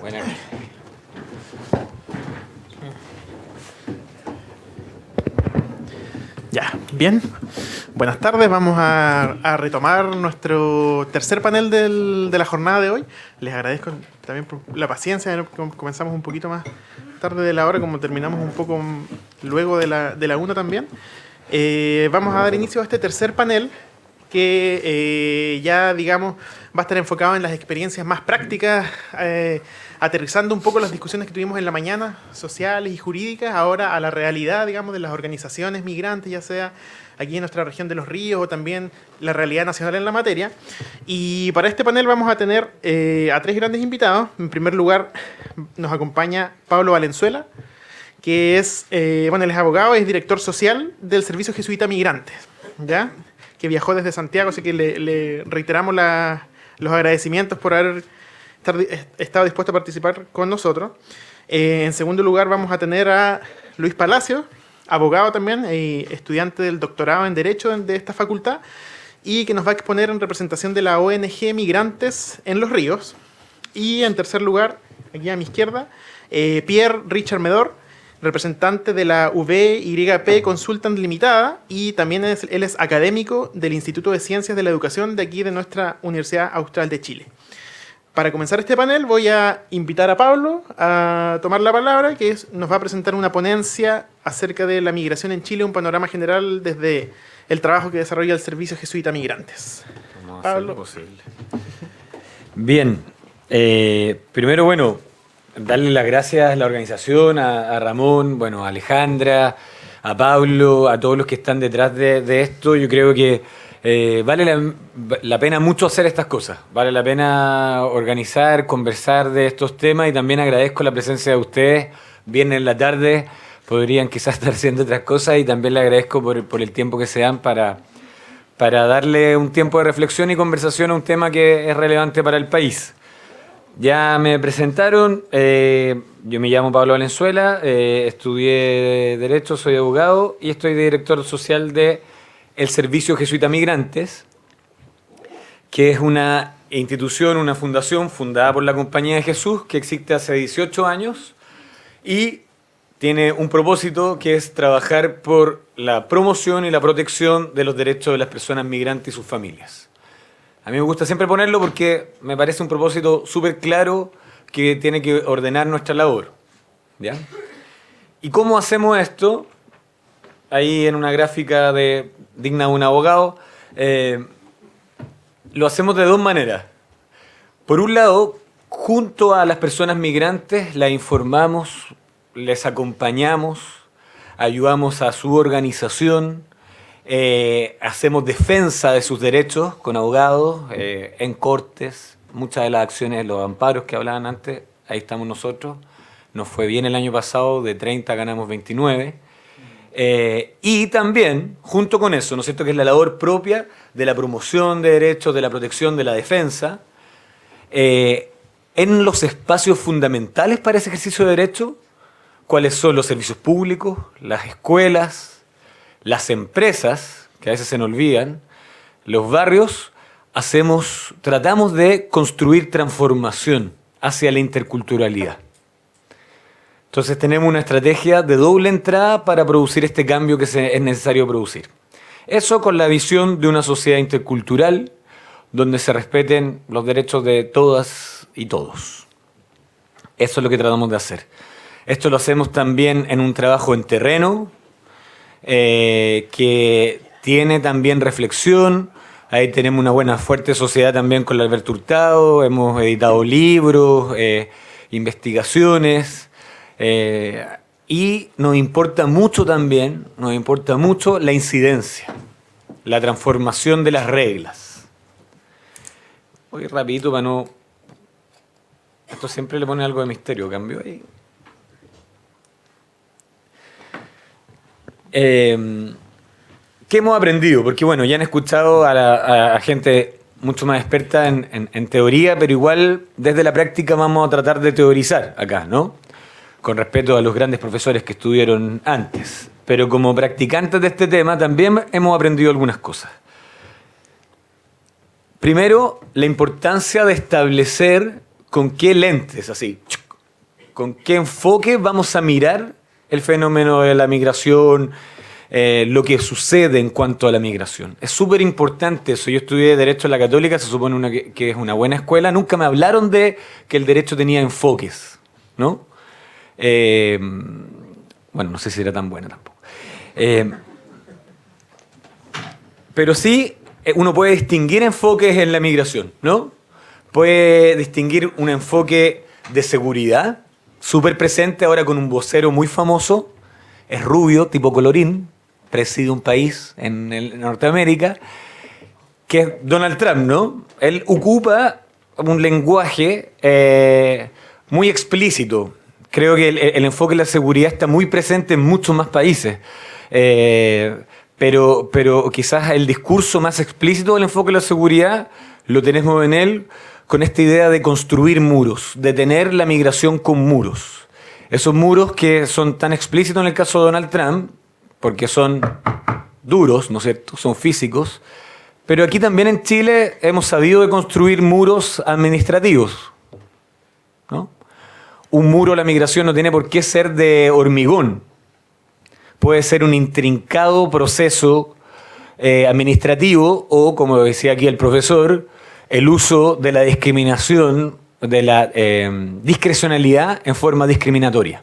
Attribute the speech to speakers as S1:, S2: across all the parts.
S1: Buenas.
S2: Ya, bien. Buenas tardes. Vamos a retomar nuestro tercer panel de la jornada de hoy. Les agradezco también por la paciencia. Comenzamos un poquito más tarde de la hora, como terminamos un poco luego de la una también. Vamos a dar inicio a este tercer panel que ya, digamos, va a estar enfocado en las experiencias más prácticas, aterrizando un poco las discusiones que tuvimos en la mañana, sociales y jurídicas, ahora a la realidad, digamos, de las organizaciones migrantes, ya sea aquí en nuestra región de Los Ríos o también la realidad nacional en la materia. Y para este panel vamos a tener a tres grandes invitados. En primer lugar, nos acompaña Pablo Valenzuela, que es, él es abogado, es director social del Servicio Jesuita Migrantes, ¿ya? Que viajó desde Santiago, así que le reiteramos los agradecimientos por haber estado dispuesto a participar con nosotros. En segundo lugar vamos a tener a Luis Palacio, abogado también, estudiante del doctorado en Derecho de esta facultad, y que nos va a exponer en representación de la ONG Migrantes en Los Ríos. Y en tercer lugar, aquí a mi izquierda, Pierre Richard Medor, representante de la VYP Consultant Limitada, y también él es académico del Instituto de Ciencias de la Educación de aquí de nuestra Universidad Austral de Chile. Para comenzar este panel voy a invitar a Pablo a tomar la palabra, que nos va a presentar una ponencia acerca de la migración en Chile, un panorama general desde el trabajo que desarrolla el Servicio Jesuita Migrantes.
S1: Vamos a
S2: Pablo.
S1: hacer lo posible. Bien, primero, darle las gracias a la organización, a Ramón, a Alejandra, a Pablo, a todos los que están detrás de esto. Yo creo que vale la pena mucho hacer estas cosas, vale la pena organizar, conversar de estos temas, y también agradezco la presencia de ustedes. Viernes en la tarde podrían quizás estar haciendo otras cosas, y también le agradezco por el tiempo que se dan para darle un tiempo de reflexión y conversación a un tema que es relevante para el país. Ya me presentaron, yo me llamo Pablo Valenzuela, estudié Derecho, soy abogado y estoy de director social del Servicio Jesuita Migrantes, que es una institución, una fundación fundada por la Compañía de Jesús, que existe hace 18 años y tiene un propósito que es trabajar por la promoción y la protección de los derechos de las personas migrantes y sus familias. A mí me gusta siempre ponerlo porque me parece un propósito súper claro que tiene que ordenar nuestra labor, ¿ya? ¿Y cómo hacemos esto? Ahí en una gráfica digna de un abogado, lo hacemos de dos maneras. Por un lado, junto a las personas migrantes, las informamos, les acompañamos, ayudamos a su organización, hacemos defensa de sus derechos con abogados, en cortes. Muchas de las acciones, los amparos que hablaban antes, ahí estamos nosotros. Nos fue bien el año pasado, de 30 ganamos 29. Y también, junto con eso, ¿no es cierto?, que es la labor propia de la promoción de derechos, de la protección, de la defensa, en los espacios fundamentales para ese ejercicio de derecho, cuáles son los servicios públicos, las escuelas, las empresas, que a veces se nos olvidan, los barrios, tratamos de construir transformación hacia la interculturalidad. Entonces tenemos una estrategia de doble entrada para producir este cambio que es necesario producir. Eso con la visión de una sociedad intercultural donde se respeten los derechos de todas y todos. Eso es lo que tratamos de hacer. Esto lo hacemos también en un trabajo en terreno, que tiene también reflexión. Ahí tenemos una buena, fuerte sociedad también con la Alberto Hurtado. Hemos editado libros, investigaciones, y nos importa mucho también, la incidencia, la transformación de las reglas. Voy rapidito para no... Esto siempre le pone algo de misterio, cambio ahí. ¿Qué hemos aprendido? Porque ya han escuchado a gente mucho más experta en teoría, pero igual desde la práctica vamos a tratar de teorizar acá, ¿no? Con respeto a los grandes profesores que estuvieron antes. Pero como practicantes de este tema también hemos aprendido algunas cosas. Primero, la importancia de establecer con qué lentes, así, con qué enfoque vamos a mirar el fenómeno de la migración, lo que sucede en cuanto a la migración. Es súper importante eso. Yo estudié Derecho en la Católica, se supone que es una buena escuela. Nunca me hablaron de que el derecho tenía enfoques, ¿no? Bueno, no sé si era tan buena tampoco. Pero sí, uno puede distinguir enfoques en la migración, ¿no? Puede distinguir un enfoque de seguridad, súper presente ahora con un vocero muy famoso, es rubio, tipo colorín, preside un país en Norteamérica, que es Donald Trump, ¿no? Él ocupa un lenguaje muy explícito. Creo que el enfoque de la seguridad está muy presente en muchos más países. Pero quizás el discurso más explícito del enfoque de la seguridad lo tenemos en él con esta idea de construir muros, de tener la migración con muros. Esos muros que son tan explícitos en el caso de Donald Trump, porque son duros, ¿no es cierto? Son físicos. Pero aquí también en Chile hemos sabido de construir muros administrativos, ¿no? Un muro a la migración no tiene por qué ser de hormigón. Puede ser un intrincado proceso administrativo o, como decía aquí el profesor, el uso de la discriminación, de la discrecionalidad en forma discriminatoria.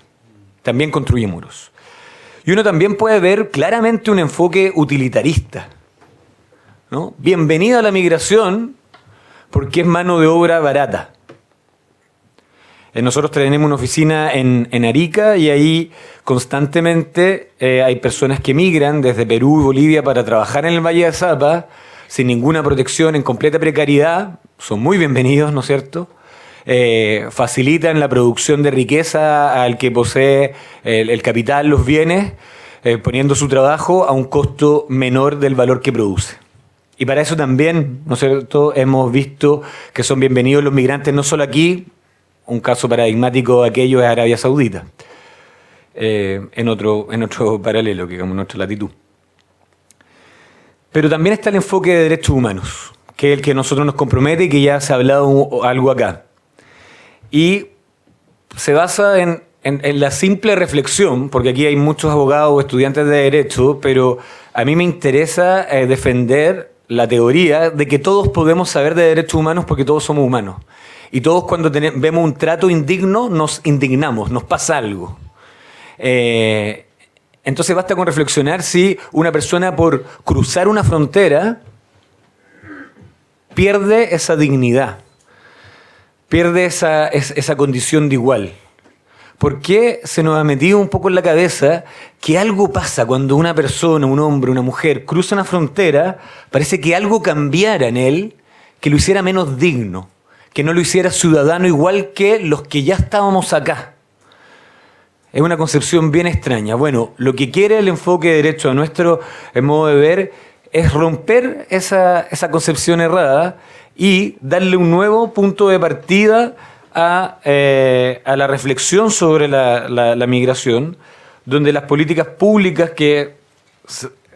S1: También construye muros. Y uno también puede ver claramente un enfoque utilitarista, ¿no? Bienvenida a la migración porque es mano de obra barata. Nosotros tenemos una oficina en Arica y ahí constantemente hay personas que migran desde Perú y Bolivia para trabajar en el Valle de Zapa sin ninguna protección, en completa precariedad. Son muy bienvenidos, ¿no es cierto? Facilitan la producción de riqueza al que posee el capital, los bienes, poniendo su trabajo a un costo menor del valor que produce. Y para eso también, ¿no es cierto?, hemos visto que son bienvenidos los migrantes no solo aquí. Un caso paradigmático de aquello es Arabia Saudita, en otro paralelo, digamos, en otra latitud. Pero también está el enfoque de derechos humanos, que es el que a nosotros nos compromete y que ya se ha hablado algo acá. Y se basa en la simple reflexión, porque aquí hay muchos abogados o estudiantes de derecho, pero a mí me interesa defender la teoría de que todos podemos saber de derechos humanos porque todos somos humanos. Y todos cuando vemos un trato indigno nos indignamos, nos pasa algo. Entonces basta con reflexionar si una persona por cruzar una frontera pierde esa dignidad, pierde esa condición de igual. ¿Por qué se nos ha metido un poco en la cabeza que algo pasa cuando una persona, un hombre, una mujer cruza una frontera? Parece que algo cambiara en él que lo hiciera menos digno, que no lo hiciera ciudadano igual que los que ya estábamos acá. Es una concepción bien extraña. Bueno, lo que quiere el enfoque de derecho a nuestro modo de ver es romper esa concepción errada y darle un nuevo punto de partida a la reflexión sobre la migración, donde las políticas públicas que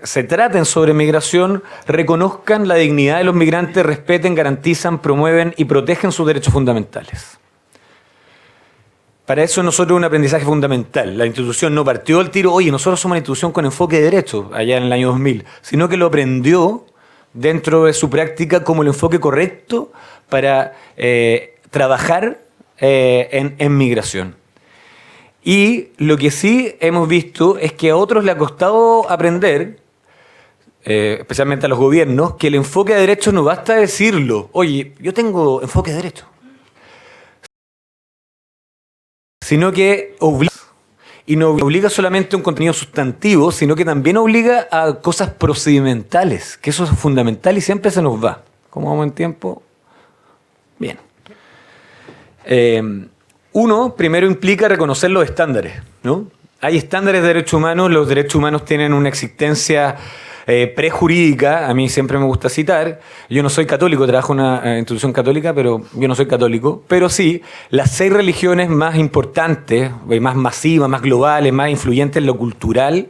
S1: se traten sobre migración reconozcan la dignidad de los migrantes, respeten, garantizan, promueven y protegen sus derechos fundamentales. Para eso nosotros un aprendizaje fundamental. La institución no partió al tiro, oye, nosotros somos una institución con enfoque de derecho, allá en el año 2000, sino que lo aprendió dentro de su práctica como el enfoque correcto para trabajar en migración. Y lo que sí hemos visto es que a otros le ha costado aprender, especialmente a los gobiernos, que el enfoque de derecho no basta decirlo. Oye, yo tengo enfoque de derecho. Sino que obliga, y no obliga solamente a un contenido sustantivo, sino que también obliga a cosas procedimentales, que eso es fundamental y siempre se nos va. ¿Cómo vamos en tiempo? Bien. Uno, primero implica reconocer los estándares, ¿no? Hay estándares de derechos humanos, los derechos humanos tienen una existencia prejurídica, a mí siempre me gusta citar. Yo no soy católico, trabajo en una institución católica, pero yo no soy católico. Pero sí, las 6 religiones más importantes, más masivas, más globales, más influyentes en lo cultural,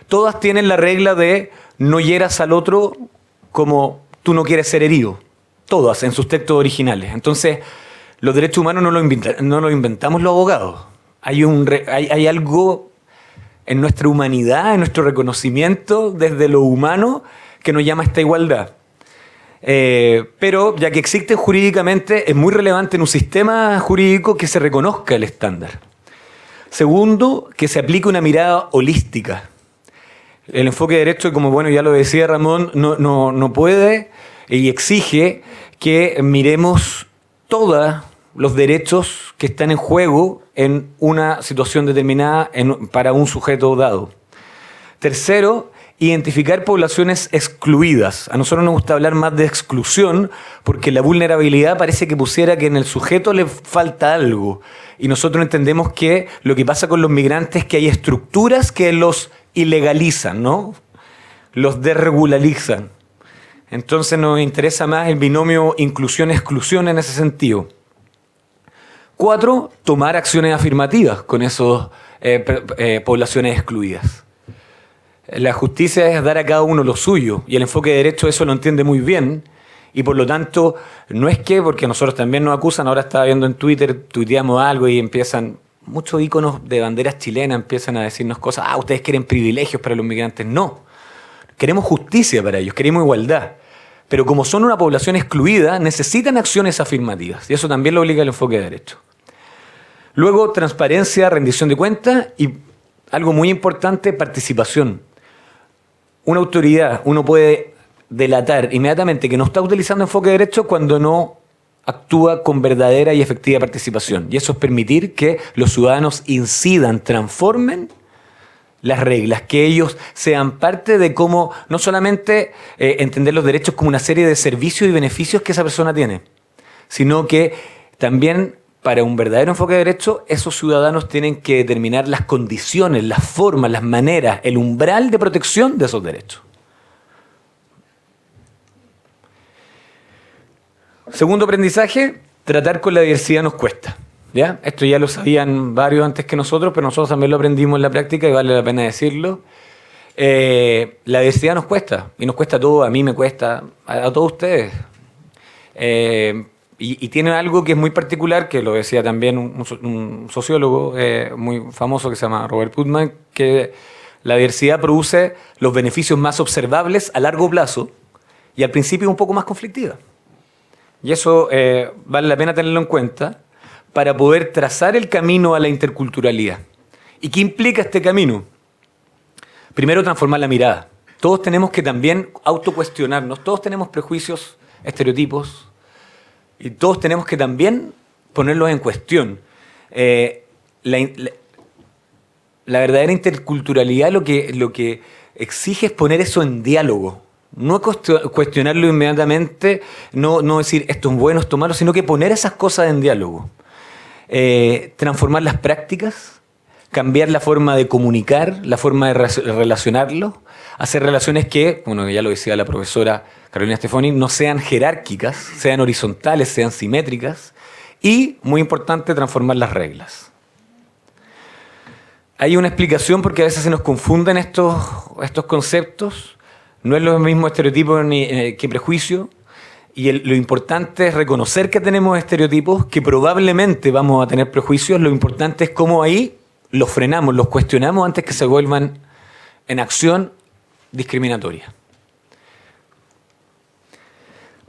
S1: todas tienen la regla de no hieras al otro como tú no quieres ser herido. Todas, en sus textos originales. Entonces, los derechos humanos no los inventamos los abogados. Hay algo en nuestra humanidad, en nuestro reconocimiento desde lo humano que nos llama a esta igualdad. Pero ya que existen jurídicamente, es muy relevante en un sistema jurídico que se reconozca el estándar. Segundo, que se aplique una mirada holística. El enfoque de derecho, como bueno ya lo decía Ramón, no puede y exige que miremos todos los derechos que están en juego en una situación determinada para un sujeto dado. Tercero, identificar poblaciones excluidas. A nosotros nos gusta hablar más de exclusión porque la vulnerabilidad parece que pusiera que en el sujeto le falta algo. Y nosotros entendemos que lo que pasa con los migrantes es que hay estructuras que los ilegalizan, ¿no? Los desregularizan. Entonces nos interesa más el binomio inclusión-exclusión en ese sentido. 4, tomar acciones afirmativas con esas poblaciones excluidas. La justicia es dar a cada uno lo suyo y el enfoque de derecho eso lo entiende muy bien y por lo tanto no es que, porque nosotros también nos acusan, ahora estaba viendo en Twitter, tuiteamos algo y empiezan, muchos íconos de banderas chilenas empiezan a decirnos cosas, ustedes quieren privilegios para los migrantes. No, queremos justicia para ellos, queremos igualdad. Pero como son una población excluida, necesitan acciones afirmativas y eso también lo obliga el enfoque de derecho. Luego, transparencia, rendición de cuentas y algo muy importante, participación. Una autoridad, uno puede delatar inmediatamente que no está utilizando enfoque de derecho cuando no actúa con verdadera y efectiva participación. Y eso es permitir que los ciudadanos incidan, transformen las reglas, que ellos sean parte de cómo, no solamente entender los derechos como una serie de servicios y beneficios que esa persona tiene, sino que también para un verdadero enfoque de derecho, esos ciudadanos tienen que determinar las condiciones, las formas, las maneras, el umbral de protección de esos derechos. Segundo aprendizaje, tratar con la diversidad nos cuesta. ¿Ya? Esto ya lo sabían varios antes que nosotros, pero nosotros también lo aprendimos en la práctica y vale la pena decirlo. La diversidad nos cuesta, y nos cuesta a todos, a mí me cuesta, a todos ustedes. Y tiene algo que es muy particular, que lo decía también un sociólogo muy famoso que se llama Robert Putnam, que la diversidad produce los beneficios más observables a largo plazo y al principio un poco más conflictiva. Y eso vale la pena tenerlo en cuenta para poder trazar el camino a la interculturalidad. ¿Y qué implica este camino? Primero, transformar la mirada. Todos tenemos que también autocuestionarnos, todos tenemos prejuicios, estereotipos, y todos tenemos que también ponerlos en cuestión. La verdadera interculturalidad lo que exige es poner eso en diálogo. No cuestionarlo inmediatamente, no decir esto es bueno, esto es malo, sino que poner esas cosas en diálogo. Transformar las prácticas, cambiar la forma de comunicar, la forma de relacionarlo, hacer relaciones que, bueno, ya lo decía la profesora Carolina Stefani, no sean jerárquicas, sean horizontales, sean simétricas y, muy importante, transformar las reglas. Hay una explicación porque a veces se nos confunden estos conceptos, no es lo mismo estereotipo que prejuicio. Y lo importante es reconocer que tenemos estereotipos, que probablemente vamos a tener prejuicios. Lo importante es cómo ahí los frenamos, los cuestionamos antes que se vuelvan en acción discriminatoria.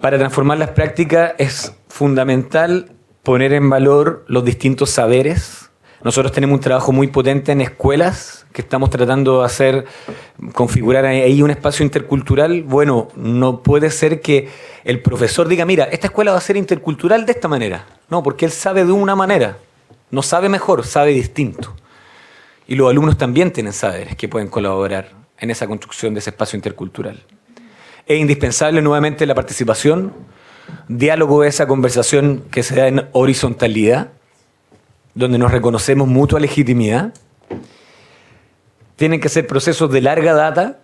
S1: Para transformar las prácticas es fundamental poner en valor los distintos saberes. Nosotros tenemos un trabajo muy potente en escuelas que estamos tratando de configurar ahí un espacio intercultural. Bueno, no puede ser que el profesor diga, mira, esta escuela va a ser intercultural de esta manera. No, porque él sabe de una manera. No sabe mejor, sabe distinto. Y los alumnos también tienen saberes que pueden colaborar en esa construcción de ese espacio intercultural. Es indispensable nuevamente la participación, diálogo, esa conversación que se da en horizontalidad, donde nos reconocemos mutua legitimidad. Tienen que ser procesos de larga data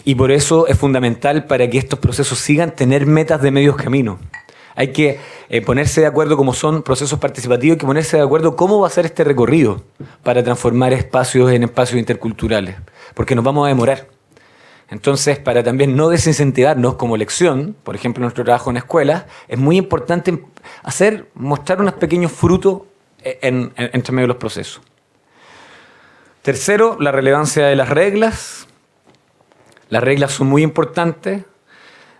S1: y por eso es fundamental para que estos procesos sigan tener metas de medios caminos. Hay que ponerse de acuerdo como son procesos participativos, hay que ponerse de acuerdo cómo va a ser este recorrido para transformar espacios en espacios interculturales, porque nos vamos a demorar. Entonces, para también no desincentivarnos como lección, por ejemplo, en nuestro trabajo en escuelas, es muy importante mostrar unos pequeños frutos entre medio de los procesos. Tercero, la relevancia de las reglas. Las reglas son muy importantes.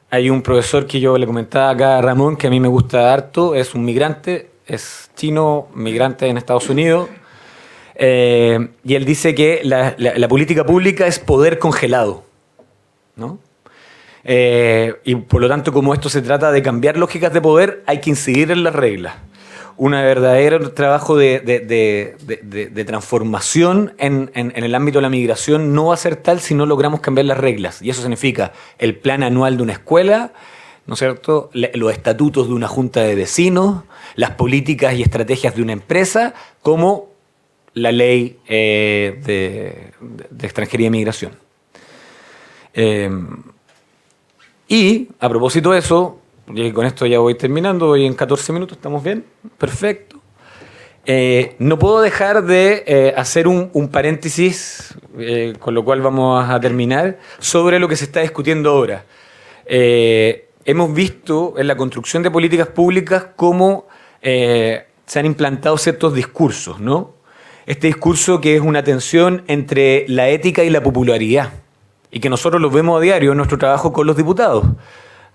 S1: Hay un profesor que yo le comentaba acá a Ramón, que a mí me gusta harto, es un migrante, es chino, migrante en Estados Unidos, y él dice que la política pública es poder congelado, ¿no? Y por lo tanto, como esto se trata de cambiar lógicas de poder, hay que incidir en las reglas. Un verdadero trabajo de transformación en el ámbito de la migración no va a ser tal si no logramos cambiar las reglas. Y eso significa el plan anual de una escuela, ¿no es cierto?, los estatutos de una junta de vecinos, las políticas y estrategias de una empresa, como la ley de extranjería y migración. Y a propósito de eso, y con esto ya voy terminando, voy en 14 minutos, ¿estamos bien? Perfecto. No puedo dejar de hacer un paréntesis, con lo cual vamos a terminar, sobre lo que se está discutiendo ahora. Hemos visto en la construcción de políticas públicas cómo se han implantado ciertos discursos, ¿no? Este discurso que es una tensión entre la ética y la popularidad, y que nosotros lo vemos a diario en nuestro trabajo con los diputados.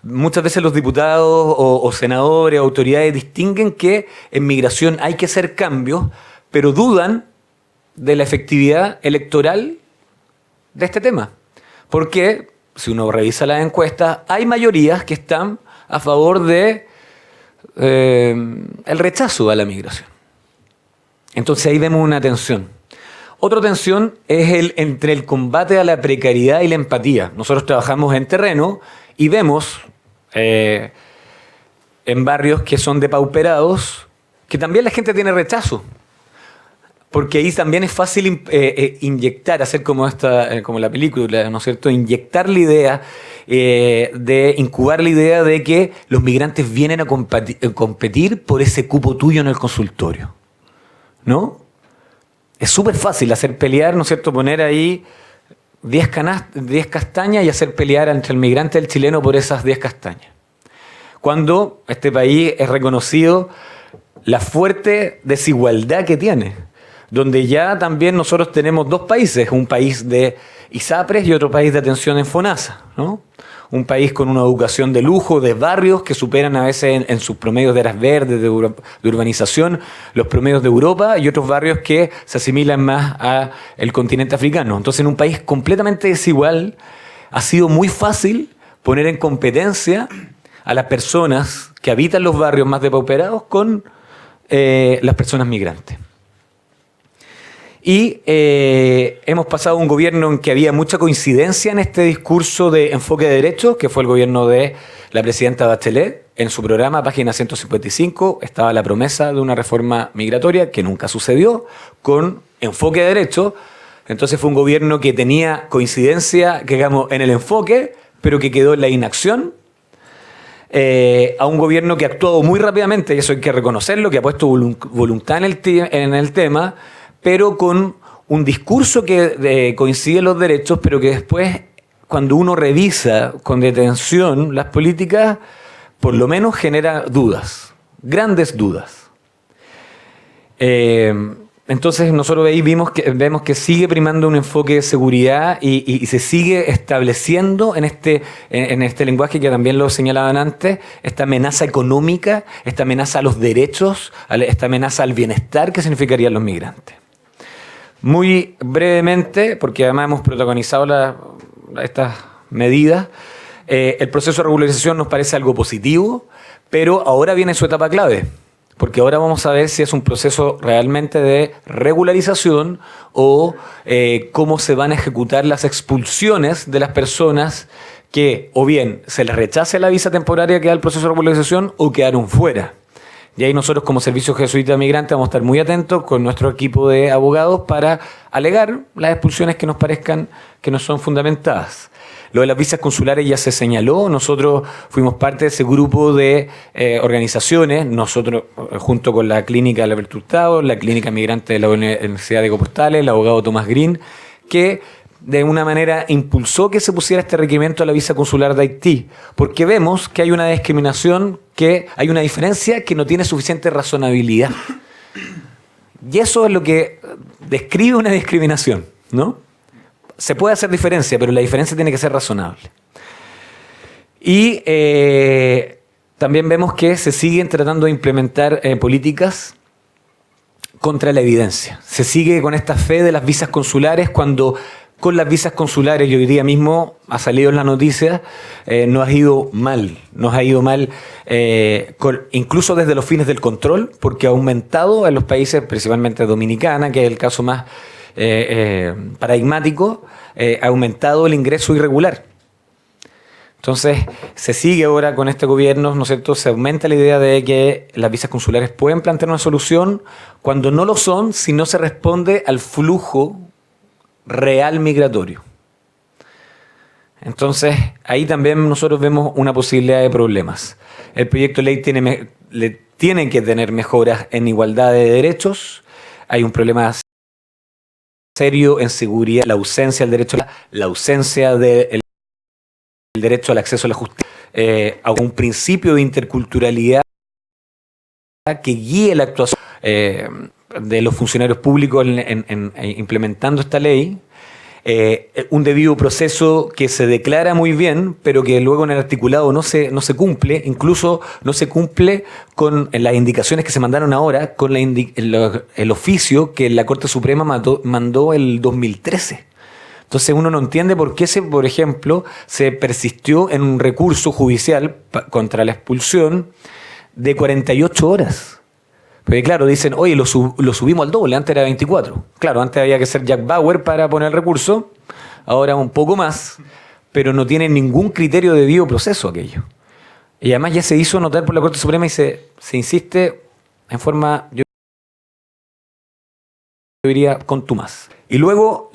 S1: Muchas veces los diputados o senadores, autoridades distinguen que en migración hay que hacer cambios, pero dudan de la efectividad electoral de este tema. Porque si uno revisa las encuestas, hay mayorías que están a favor de el rechazo a la migración. Entonces ahí vemos una tensión. Otra tensión es entre el combate a la precariedad y la empatía. Nosotros trabajamos en terreno y vemos en barrios que son depauperados que también la gente tiene rechazo. Porque ahí también es fácil inyectar, hacer como la película, ¿no es cierto? Inyectar la idea, de incubar la idea de que los migrantes vienen a competir por ese cupo tuyo en el consultorio, ¿no? Es súper fácil hacer pelear, ¿no es cierto? Poner ahí 10 castañas y hacer pelear entre el migrante y el chileno por esas 10 castañas. Cuando este país es reconocido la fuerte desigualdad que tiene, donde ya también nosotros tenemos dos países, un país de ISAPRES y otro país de atención en FONASA, ¿no? Un país con una educación de lujo, de barrios que superan a veces en sus promedios de áreas verdes, de urbanización, los promedios de Europa, y otros barrios que se asimilan más al continente africano. Entonces, en un país completamente desigual, ha sido muy fácil poner en competencia a las personas que habitan los barrios más depauperados con las personas migrantes. Y hemos pasado un gobierno en que había mucha coincidencia en este discurso de enfoque de derechos, que fue el gobierno de la presidenta Bachelet. En su programa, página 155, estaba la promesa de una reforma migratoria que nunca sucedió, con enfoque de derechos. Entonces fue un gobierno que tenía coincidencia, digamos, en el enfoque, pero que quedó en la inacción. A un gobierno que ha actuado muy rápidamente, y eso hay que reconocerlo, que ha puesto voluntad en el tema, pero con un discurso que coincide en los derechos, pero que después, cuando uno revisa con detención las políticas, por lo menos genera dudas, grandes dudas. Entonces nosotros ahí vemos que sigue primando un enfoque de seguridad y se sigue estableciendo en este lenguaje que también lo señalaban antes, esta amenaza económica, esta amenaza a los derechos, esta amenaza al bienestar que significarían los migrantes. Muy brevemente, porque además hemos protagonizado estas medidas, el proceso de regularización nos parece algo positivo, pero ahora viene su etapa clave, porque ahora vamos a ver si es un proceso realmente de regularización o cómo se van a ejecutar las expulsiones de las personas que o bien se les rechace la visa temporaria que da el proceso de regularización o quedaron fuera. Y ahí nosotros como Servicio Jesuita de Migrantes vamos a estar muy atentos con nuestro equipo de abogados para alegar las expulsiones que nos parezcan que no son fundamentadas. Lo de las visas consulares ya se señaló, nosotros fuimos parte de ese grupo de organizaciones, nosotros junto con la Clínica Alberto Hurtado, la Clínica Migrante de la Universidad de Compostela, el abogado Tomás Green, que de una manera impulsó que se pusiera este requerimiento a la visa consular de Haití, porque vemos que hay una discriminación, que hay una diferencia que no tiene suficiente razonabilidad. Y eso es lo que describe una discriminación, ¿no? Se puede hacer diferencia, pero la diferencia tiene que ser razonable. Y también vemos que se siguen tratando de implementar políticas contra la evidencia. Se sigue con esta fe de las visas consulares cuando con las visas consulares, y hoy día mismo ha salido en la noticia, nos ha ido mal. Nos ha ido mal incluso desde los fines del control, porque ha aumentado en los países, principalmente Dominicana, que es el caso más paradigmático, ha aumentado el ingreso irregular. Entonces, se sigue ahora con este gobierno, ¿no es cierto? Se aumenta la idea de que las visas consulares pueden plantear una solución cuando no lo son si no se responde al flujo real migratorio. Entonces, ahí también nosotros vemos una posibilidad de problemas. El proyecto de ley tiene que tener mejoras en igualdad de derechos. Hay un problema serio en seguridad, la ausencia del derecho, la ausencia del derecho al acceso a la justicia, a un principio de interculturalidad que guíe la actuación de los funcionarios públicos en implementando esta ley, un debido proceso que se declara muy bien, pero que luego en el articulado no se cumple, incluso no se cumple con las indicaciones que se mandaron ahora, con el oficio que la Corte Suprema mandó el 2013. Entonces uno no entiende por qué, por ejemplo, se persistió en un recurso judicial contra la expulsión de 48 horas. Porque claro, dicen, oye, lo subimos al doble, antes era 24. Claro, antes había que ser Jack Bauer para poner el recurso, ahora un poco más, pero no tiene ningún criterio de debido proceso aquello. Y además ya se hizo notar por la Corte Suprema y se insiste en forma, yo diría, contumaz. Y luego,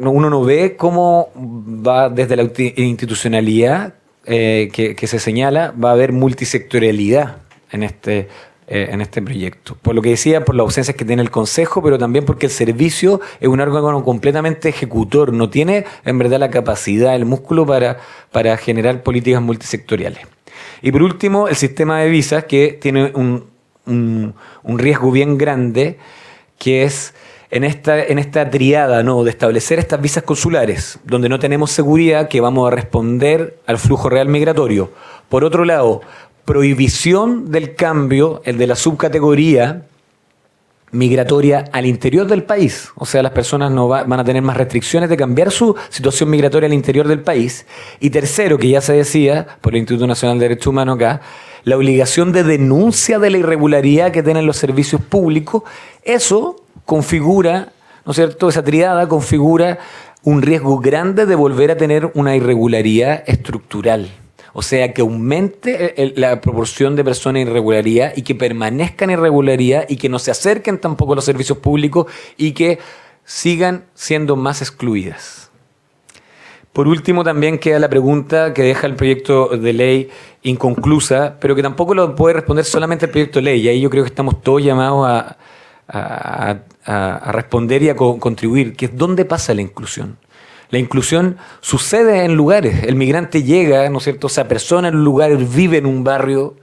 S1: uno no ve cómo va desde la institucionalidad que se señala, va a haber multisectorialidad en este proyecto. Por lo que decía, por las ausencias que tiene el Consejo, pero también porque el servicio es un órgano completamente ejecutor, no tiene en verdad la capacidad, el músculo para generar políticas multisectoriales. Y por último, el sistema de visas, que tiene un riesgo bien grande, que es en esta triada, ¿no?, de establecer estas visas consulares, donde no tenemos seguridad que vamos a responder al flujo real migratorio. Por otro lado, prohibición del cambio, el de la subcategoría migratoria al interior del país. O sea, las personas no van a tener más restricciones de cambiar su situación migratoria al interior del país. Y tercero, que ya se decía por el Instituto Nacional de Derechos Humanos acá, la obligación de denuncia de la irregularidad que tienen los servicios públicos. Eso configura, ¿no es cierto?, esa triada configura un riesgo grande de volver a tener una irregularidad estructural. O sea, que aumente la proporción de personas en irregularidad y que permanezcan en irregularidad y que no se acerquen tampoco a los servicios públicos y que sigan siendo más excluidas. Por último, también queda la pregunta que deja el proyecto de ley inconclusa, pero que tampoco lo puede responder solamente el proyecto de ley. Y ahí yo creo que estamos todos llamados a responder y a contribuir, que es dónde pasa la inclusión. La inclusión sucede en lugares. El migrante llega, ¿no es cierto?, se apersona en un lugar, vive en un barrio.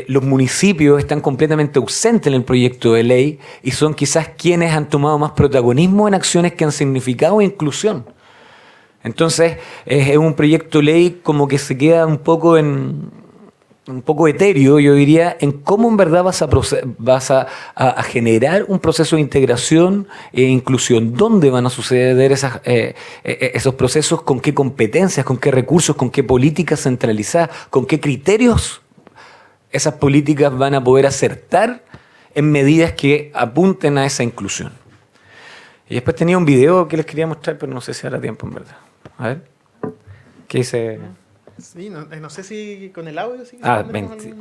S1: Los municipios están completamente ausentes en el proyecto de ley y son quizás quienes han tomado más protagonismo en acciones que han significado inclusión. Entonces, es un proyecto de ley como que se queda un poco etéreo, yo diría, en cómo en verdad vas a generar un proceso de integración e inclusión. ¿Dónde van a suceder esos procesos? ¿Con qué competencias? ¿Con qué recursos? ¿Con qué políticas centralizadas? ¿Con qué criterios esas políticas van a poder acertar en medidas que apunten a esa inclusión? Y después tenía un video que les quería mostrar, pero no sé si hará tiempo en verdad. A ver. ¿Qué dice?
S2: Sí, no sé si con el audio sí.
S1: 20.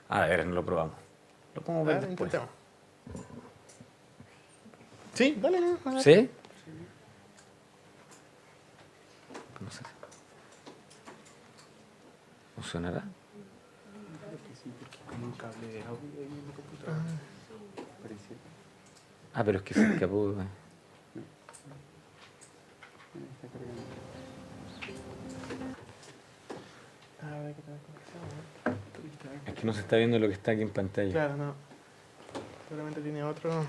S1: A ver, lo probamos. Lo podemos ver después.
S2: Intentemos. Sí, dale, no.
S1: ¿Sí? No sé. ¿Funcionará? Pero es que se escapó. Es que no se está viendo lo que está aquí en pantalla.
S2: Claro, no. Seguramente tiene otro.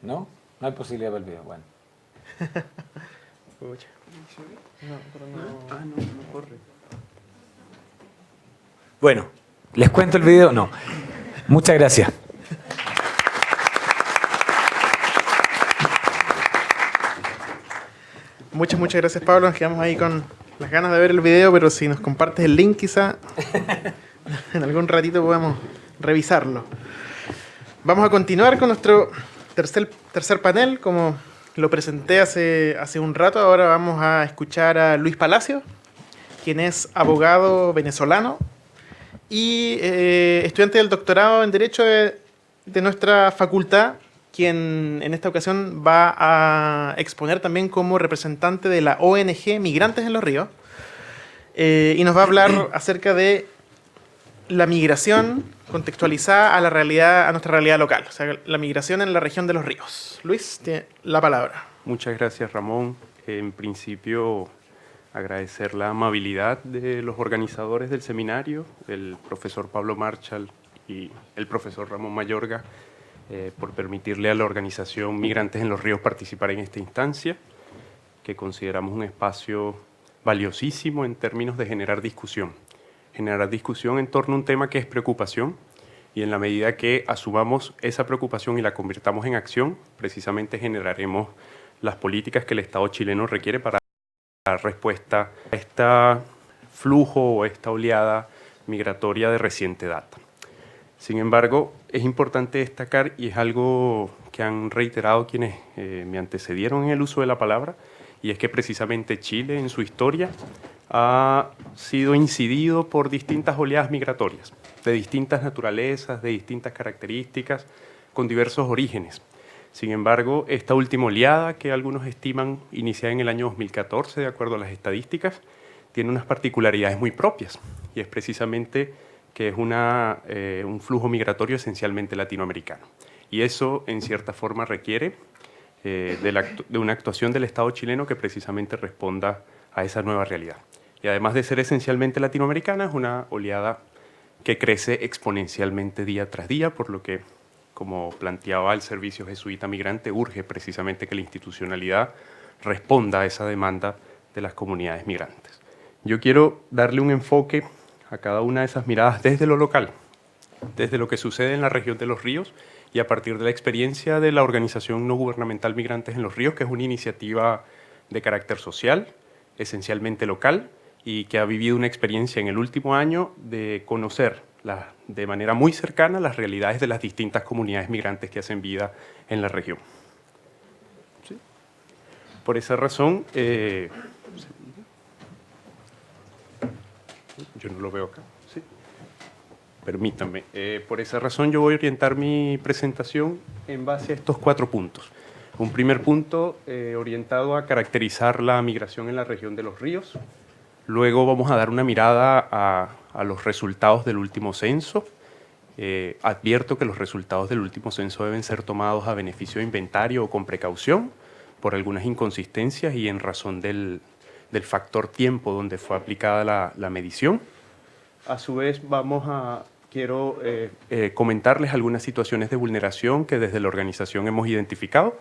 S1: ¿No? No hay posibilidad para el video. Bueno.
S2: Pucha. No, pero no.
S3: No corre.
S1: Bueno, ¿les cuento el video? No. Muchas gracias.
S2: Muchas gracias, Pablo. Nos quedamos ahí con las ganas de ver el video, pero si nos compartes el link, quizá en algún ratito podamos revisarlo. Vamos a continuar con nuestro tercer panel. Como lo presenté hace un rato, ahora vamos a escuchar a Luis Palacio, quien es abogado venezolano y estudiante del doctorado en Derecho de nuestra facultad, quien en esta ocasión va a exponer también como representante de la ONG Migrantes en los Ríos, y nos va a hablar acerca de la migración contextualizada a nuestra realidad local, o sea, la migración en la región de los ríos. Luis, tiene la palabra.
S3: Muchas gracias, Ramón. En principio, agradecer la amabilidad de los organizadores del seminario, el profesor Pablo Marchal y el profesor Ramón Mayorga, por permitirle a la organización Migrantes en los Ríos participar en esta instancia, que consideramos un espacio valiosísimo en términos de generar discusión en torno a un tema que es preocupación, y en la medida que asumamos esa preocupación y la convirtamos en acción, precisamente generaremos las políticas que el Estado chileno requiere para dar respuesta a este flujo o esta oleada migratoria de reciente data. Sin embargo, es importante destacar, y es algo que han reiterado quienes me antecedieron en el uso de la palabra, y es que precisamente Chile en su historia ha sido incidido por distintas oleadas migratorias, de distintas naturalezas, de distintas características, con diversos orígenes. Sin embargo, esta última oleada, que algunos estiman iniciada en el año 2014, de acuerdo a las estadísticas, tiene unas particularidades muy propias, y es precisamente que es un flujo migratorio esencialmente latinoamericano. Y eso, en cierta forma, requiere de una actuación del Estado chileno que precisamente responda a esa nueva realidad. Y además de ser esencialmente latinoamericana, es una oleada que crece exponencialmente día tras día, por lo que, como planteaba el Servicio Jesuita Migrante, urge precisamente que la institucionalidad responda a esa demanda de las comunidades migrantes. Yo quiero darle un enfoque a cada una de esas miradas desde lo local, desde lo que sucede en la región de los ríos y a partir de la experiencia de la organización no gubernamental Migrantes en los Ríos, que es una iniciativa de carácter social, esencialmente local, y que ha vivido una experiencia en el último año de conocer de manera muy cercana las realidades de las distintas comunidades migrantes que hacen vida en la región. ¿Sí? Por esa razón, yo no lo veo acá. ¿Sí? Permítanme. Por esa razón yo voy a orientar mi presentación en base a estos 4 puntos. Un primer punto orientado a caracterizar la migración en la región de los ríos. Luego vamos a dar una mirada a los resultados del último censo. Advierto que los resultados del último censo deben ser tomados a beneficio de inventario o con precaución por algunas inconsistencias y en razón del factor tiempo donde fue aplicada la medición. A su vez, quiero comentarles algunas situaciones de vulneración que desde la organización hemos identificado.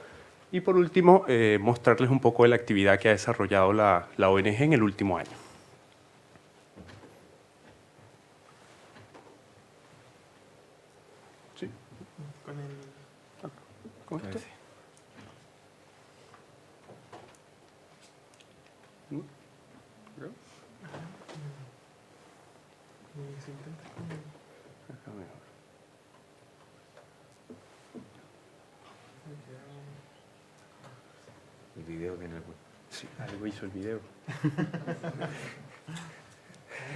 S3: Y por último, mostrarles un poco de la actividad que ha desarrollado la ONG en el último año. ¿Sí? ¿Con esto?
S1: El video tiene algo.
S3: Sí, algo hizo el video.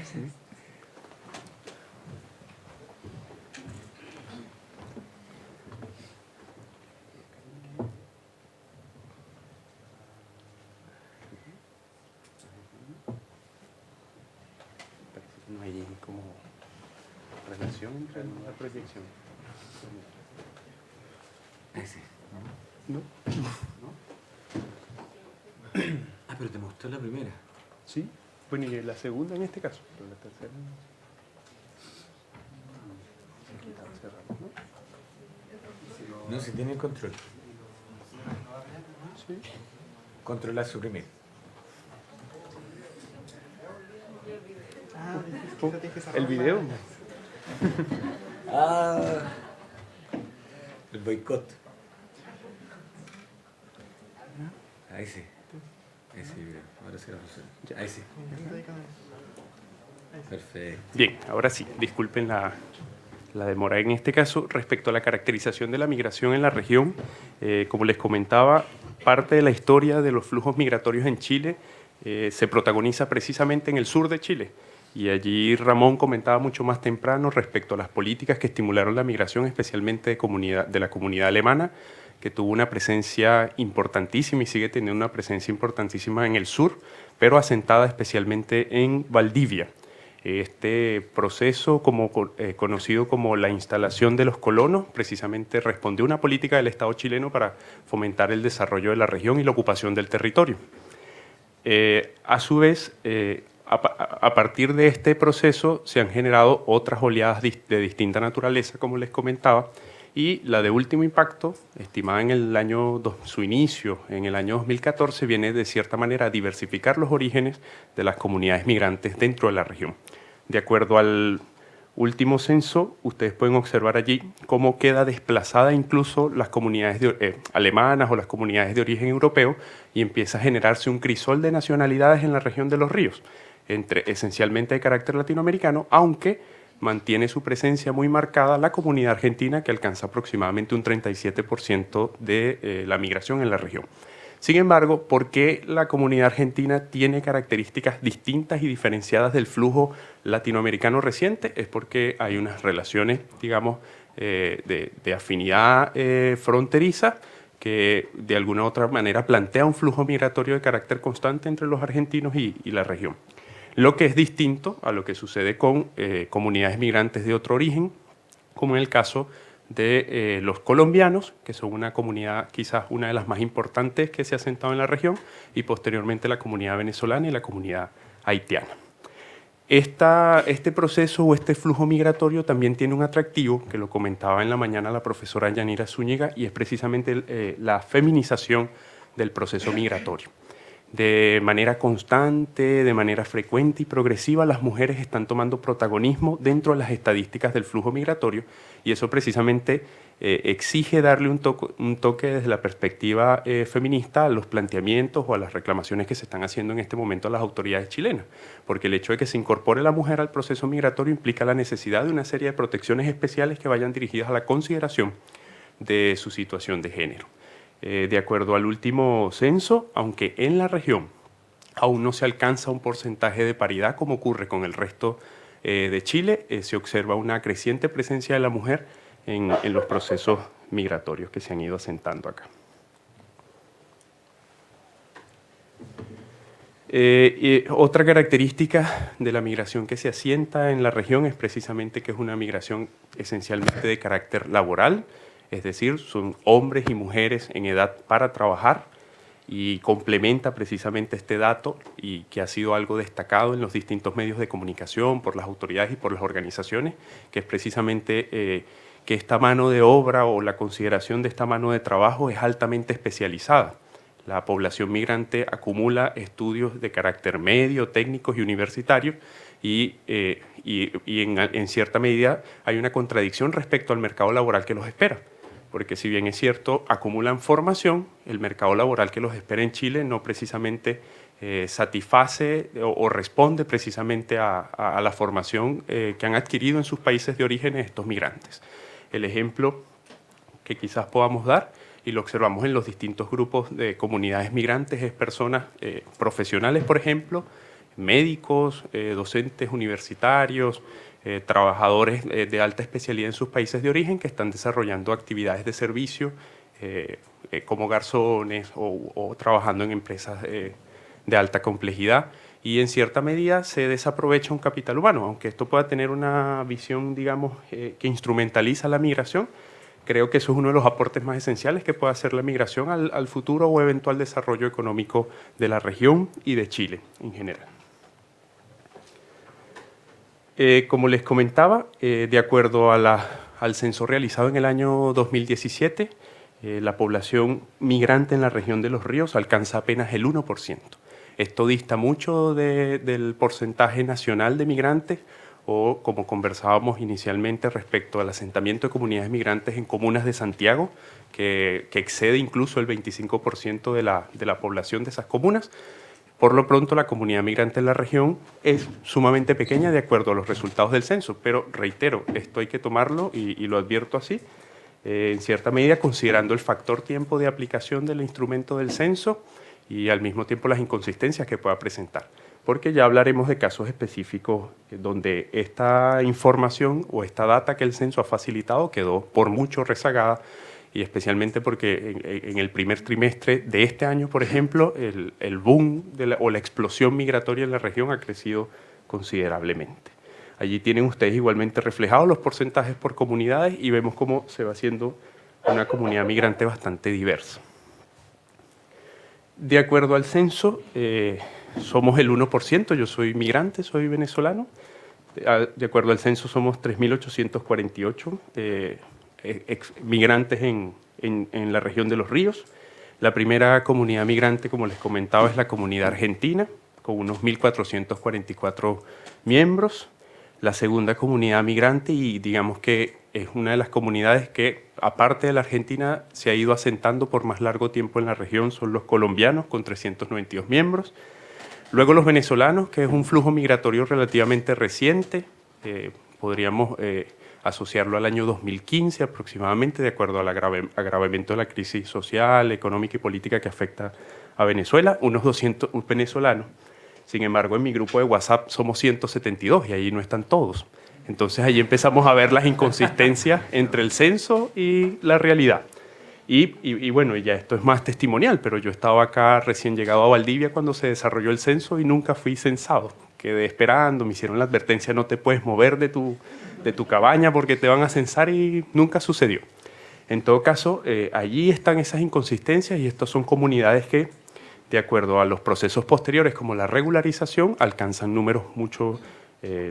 S3: ¿Sí? Parece que no hay como relación entre la proyección.
S1: Ese.
S3: ¿No?
S1: Ah, pero te mostró la primera.
S3: Sí. Bueno, y la segunda en este caso, pero la tercera no.
S1: No, si tiene el control.
S3: Sí.
S1: Controlar suprimir.
S3: El video.
S1: Ah, el boicot. Ahí sí. Ahí sí, mira. Ahora sí la funciona. Ahí sí. Perfecto.
S3: Bien, ahora sí, disculpen la demora en este caso. Respecto a la caracterización de la migración en la región, como les comentaba, parte de la historia de los flujos migratorios en Chile se protagoniza precisamente en el sur de Chile. Y allí Ramón comentaba mucho más temprano respecto a las políticas que estimularon la migración, especialmente de la comunidad alemana, que tuvo una presencia importantísima y sigue teniendo una presencia importantísima en el sur, pero asentada especialmente en Valdivia. Este proceso, conocido como la instalación de los colonos, precisamente respondió a una política del Estado chileno para fomentar el desarrollo de la región y la ocupación del territorio. A su vez, a partir de este proceso se han generado otras oleadas de distinta naturaleza, como les comentaba, y la de último impacto, estimada en el año su inicio, en el año 2014, viene de cierta manera a diversificar los orígenes de las comunidades migrantes dentro de la región. De acuerdo al último censo, ustedes pueden observar allí cómo queda desplazada incluso las comunidades alemanas o las comunidades de origen europeo y empieza a generarse un crisol de nacionalidades en la región de los ríos, esencialmente de carácter latinoamericano, aunque mantiene su presencia muy marcada la comunidad argentina, que alcanza aproximadamente un 37% de la migración en la región. Sin embargo, ¿por qué la comunidad argentina tiene características distintas y diferenciadas del flujo latinoamericano reciente? Es porque hay unas relaciones, digamos, de afinidad fronteriza que de alguna u otra manera plantea un flujo migratorio de carácter constante entre los argentinos y la región. Lo que es distinto a lo que sucede con comunidades migrantes de otro origen, como en el caso de los colombianos, que son una comunidad quizás una de las más importantes que se ha asentado en la región, y posteriormente la comunidad venezolana y la comunidad haitiana. Este proceso o este flujo migratorio también tiene un atractivo, que lo comentaba en la mañana la profesora Yanira Zúñiga, y es precisamente la feminización del proceso migratorio. De manera constante, de manera frecuente y progresiva, las mujeres están tomando protagonismo dentro de las estadísticas del flujo migratorio y eso precisamente exige darle un toque desde la perspectiva feminista a los planteamientos o a las reclamaciones que se están haciendo en este momento a las autoridades chilenas, porque el hecho de que se incorpore la mujer al proceso migratorio implica la necesidad de una serie de protecciones especiales que vayan dirigidas a la consideración de su situación de género. De acuerdo al último censo, aunque en la región aún no se alcanza un porcentaje de paridad como ocurre con el resto de Chile, se observa una creciente presencia de la mujer en los procesos migratorios que se han ido asentando acá. Otra característica de la migración que se asienta en la región es precisamente que es una migración esencialmente de carácter laboral, es decir, son hombres y mujeres en edad para trabajar y complementa precisamente este dato y que ha sido algo destacado en los distintos medios de comunicación por las autoridades y por las organizaciones, que es precisamente que esta mano de obra o la consideración de esta mano de trabajo es altamente especializada. La población migrante acumula estudios de carácter medio, técnicos y universitarios y en cierta medida hay una contradicción respecto al mercado laboral que los espera. Porque si bien es cierto, acumulan formación, el mercado laboral que los espera en Chile no precisamente satisface o responde precisamente a la formación que han adquirido en sus países de origen estos migrantes. El ejemplo que quizás podamos dar, y lo observamos en los distintos grupos de comunidades migrantes, es personas profesionales, por ejemplo, médicos, docentes universitarios, trabajadores de alta especialidad en sus países de origen que están desarrollando actividades de servicio como garzones o trabajando en empresas de alta complejidad y en cierta medida se desaprovecha un capital humano, aunque esto pueda tener una visión, digamos, que instrumentaliza la migración. creo que eso es uno de los aportes más esenciales que puede hacer la migración al futuro o eventual desarrollo económico de la región y de Chile en general. Como les comentaba, de acuerdo al censo realizado en el año 2017, la población migrante en la región de Los Ríos alcanza apenas el 1%. Esto dista mucho del porcentaje nacional de migrantes o, como conversábamos inicialmente, respecto al asentamiento de comunidades migrantes en comunas de Santiago, que excede incluso el 25% de la población de esas comunas. Por lo pronto, la comunidad migrante en la región es sumamente pequeña de acuerdo a los resultados del censo, pero reitero, esto hay que tomarlo y lo advierto así, en cierta medida considerando el factor tiempo de aplicación del instrumento del censo y al mismo tiempo las inconsistencias que pueda presentar, porque ya hablaremos de casos específicos donde esta información o esta data que el censo ha facilitado quedó por mucho rezagada, y especialmente porque en el primer trimestre de este año, por ejemplo, el boom o la explosión migratoria en la región ha crecido considerablemente. Allí tienen ustedes igualmente reflejados los porcentajes por comunidades y vemos cómo se va haciendo una comunidad migrante bastante diversa. De acuerdo al censo, somos el 1%, yo soy migrante, soy venezolano. De acuerdo al censo somos 3.848 migrantes en la región de Los Ríos. La primera comunidad migrante, como les comentaba, es la comunidad argentina, con unos 1.444 miembros. La segunda comunidad migrante, y digamos que es una de las comunidades que, aparte de la Argentina, se ha ido asentando por más largo tiempo en la región, son los colombianos, con 392 miembros. Luego los venezolanos, que es un flujo migratorio relativamente reciente, podríamos asociarlo al año 2015 aproximadamente, de acuerdo al agravamiento de la crisis social, económica y política que afecta a Venezuela, unos 200 venezolanos. Sin embargo, en mi grupo de WhatsApp somos 172 y ahí no están todos. Entonces, ahí empezamos a ver las inconsistencias entre el censo y la realidad. Y bueno, ya esto es más testimonial, pero yo estaba acá recién llegado a Valdivia cuando se desarrolló el censo y nunca fui censado. Quedé esperando, me hicieron la advertencia, no te puedes mover de tu cabaña porque te van a censar, y nunca sucedió. En todo caso, allí están esas inconsistencias, y estas son comunidades que, de acuerdo a los procesos posteriores como la regularización, alcanzan números mucho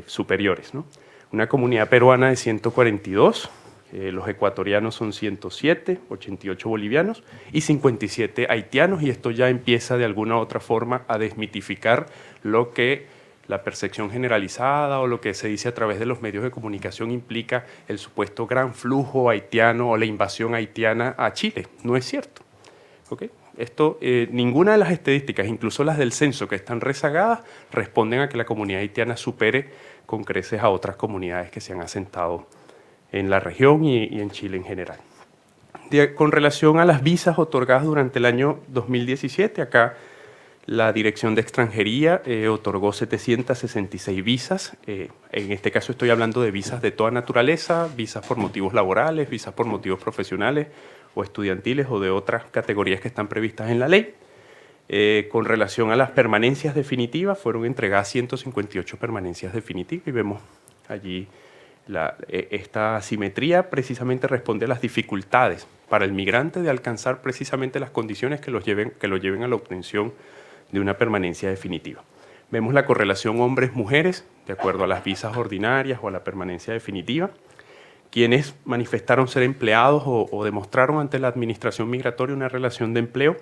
S3: superiores, ¿no? Una comunidad peruana de 142, los ecuatorianos son 107, 88 bolivianos y 57 haitianos, y esto ya empieza de alguna u otra forma a desmitificar lo que la percepción generalizada o lo que se dice a través de los medios de comunicación implica el supuesto gran flujo haitiano o la invasión haitiana a Chile. No es cierto. ¿Okay? Esto, ninguna de las estadísticas, incluso las del censo que están rezagadas, responden a que la comunidad haitiana supere con creces a otras comunidades que se han asentado en la región y en Chile en general. Con relación a las visas otorgadas durante el año 2017, acá la Dirección de Extranjería otorgó 766 visas. En este caso estoy hablando de visas de toda naturaleza, visas por motivos laborales, visas por motivos profesionales o estudiantiles o de otras categorías que están previstas en la ley. Con relación a las permanencias definitivas, fueron entregadas 158 permanencias definitivas, y vemos allí esta asimetría precisamente responde a las dificultades para el migrante de alcanzar precisamente las condiciones que lo lleven a la obtención de una permanencia definitiva. Vemos la correlación hombres-mujeres de acuerdo a las visas ordinarias o a la permanencia definitiva. Quienes manifestaron ser empleados o demostraron ante la administración migratoria una relación de empleo,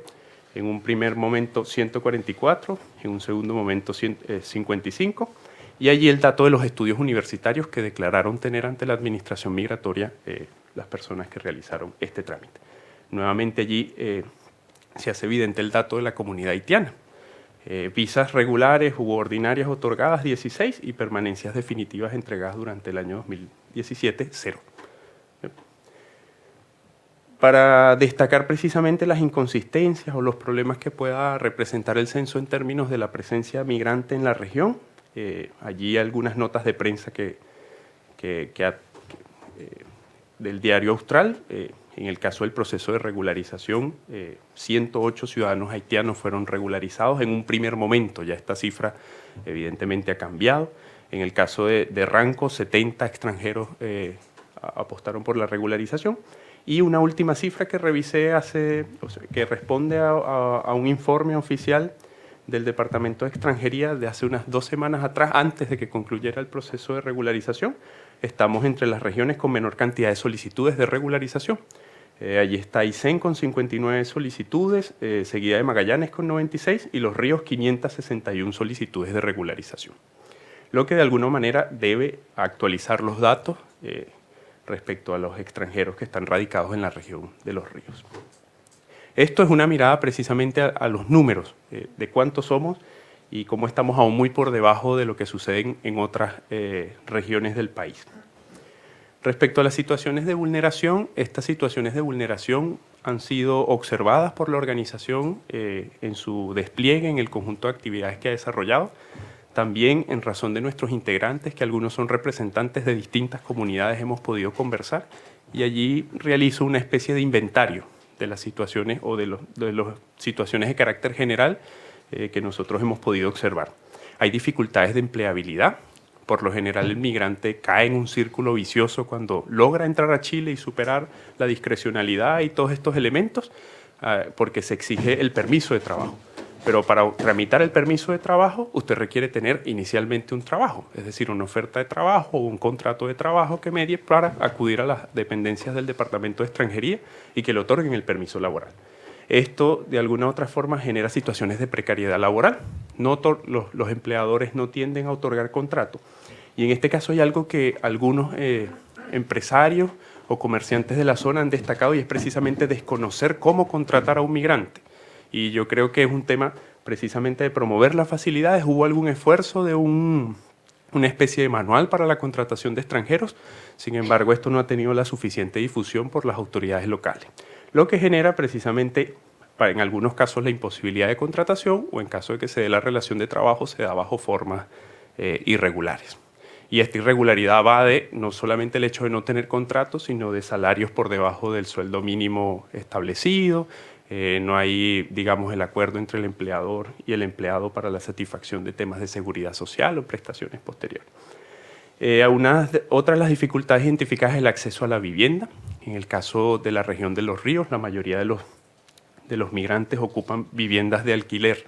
S3: en un primer momento 144, en un segundo momento 55, y allí el dato de los estudios universitarios que declararon tener ante la administración migratoria las personas que realizaron este trámite. Nuevamente allí se hace evidente el dato de la comunidad haitiana. Visas regulares u ordinarias otorgadas 16 y permanencias definitivas entregadas durante el año 2017, 0. Para destacar precisamente las inconsistencias o los problemas que pueda representar el censo en términos de la presencia migrante en la región, allí algunas notas de prensa del diario Austral. En el caso del proceso de regularización, 108 ciudadanos haitianos fueron regularizados en un primer momento. Ya esta cifra evidentemente ha cambiado. En el caso de Ranco, 70 extranjeros apostaron por la regularización. Y una última cifra que revisé que responde a un informe oficial del Departamento de Extranjería de hace unas 2 semanas atrás, antes de que concluyera el proceso de regularización. Estamos entre las regiones con menor cantidad de solicitudes de regularización. Allí está Aysén con 59 solicitudes, seguida de Magallanes con 96 y Los Ríos 561 solicitudes de regularización. Lo que de alguna manera debe actualizar los datos respecto a los extranjeros que están radicados en la región de Los Ríos. Esto es una mirada precisamente a los números de cuántos somos y cómo estamos aún muy por debajo de lo que sucede en otras regiones del país. Respecto a las situaciones de vulneración, estas situaciones de vulneración han sido observadas por la organización en su despliegue en el conjunto de actividades que ha desarrollado, también en razón de nuestros integrantes, que algunos son representantes de distintas comunidades, hemos podido conversar y allí realizo una especie de inventario de las situaciones o de las situaciones de carácter general que nosotros hemos podido observar. Hay dificultades de empleabilidad. Por lo general, el migrante cae en un círculo vicioso cuando logra entrar a Chile y superar la discrecionalidad y todos estos elementos, porque se exige el permiso de trabajo. Pero para tramitar el permiso de trabajo, usted requiere tener inicialmente un trabajo, es decir, una oferta de trabajo o un contrato de trabajo que medie para acudir a las dependencias del Departamento de Extranjería y que le otorguen el permiso laboral. Esto, de alguna u otra forma, genera situaciones de precariedad laboral. Los empleadores no tienden a otorgar contrato. Y en este caso hay algo que algunos empresarios o comerciantes de la zona han destacado y es precisamente desconocer cómo contratar a un migrante. Y yo creo que es un tema precisamente de promover las facilidades. Hubo algún esfuerzo de una especie de manual para la contratación de extranjeros, sin embargo esto no ha tenido la suficiente difusión por las autoridades locales, lo que genera precisamente en algunos casos la imposibilidad de contratación o en caso de que se dé la relación de trabajo se da bajo formas irregulares. Y esta irregularidad va de no solamente el hecho de no tener contrato, sino de salarios por debajo del sueldo mínimo establecido. No hay, digamos, el acuerdo entre el empleador y el empleado para la satisfacción de temas de seguridad social o prestaciones posteriores. Otra de las dificultades identificadas es el acceso a la vivienda. En el caso de la región de Los Ríos, la mayoría de los migrantes ocupan viviendas de alquiler.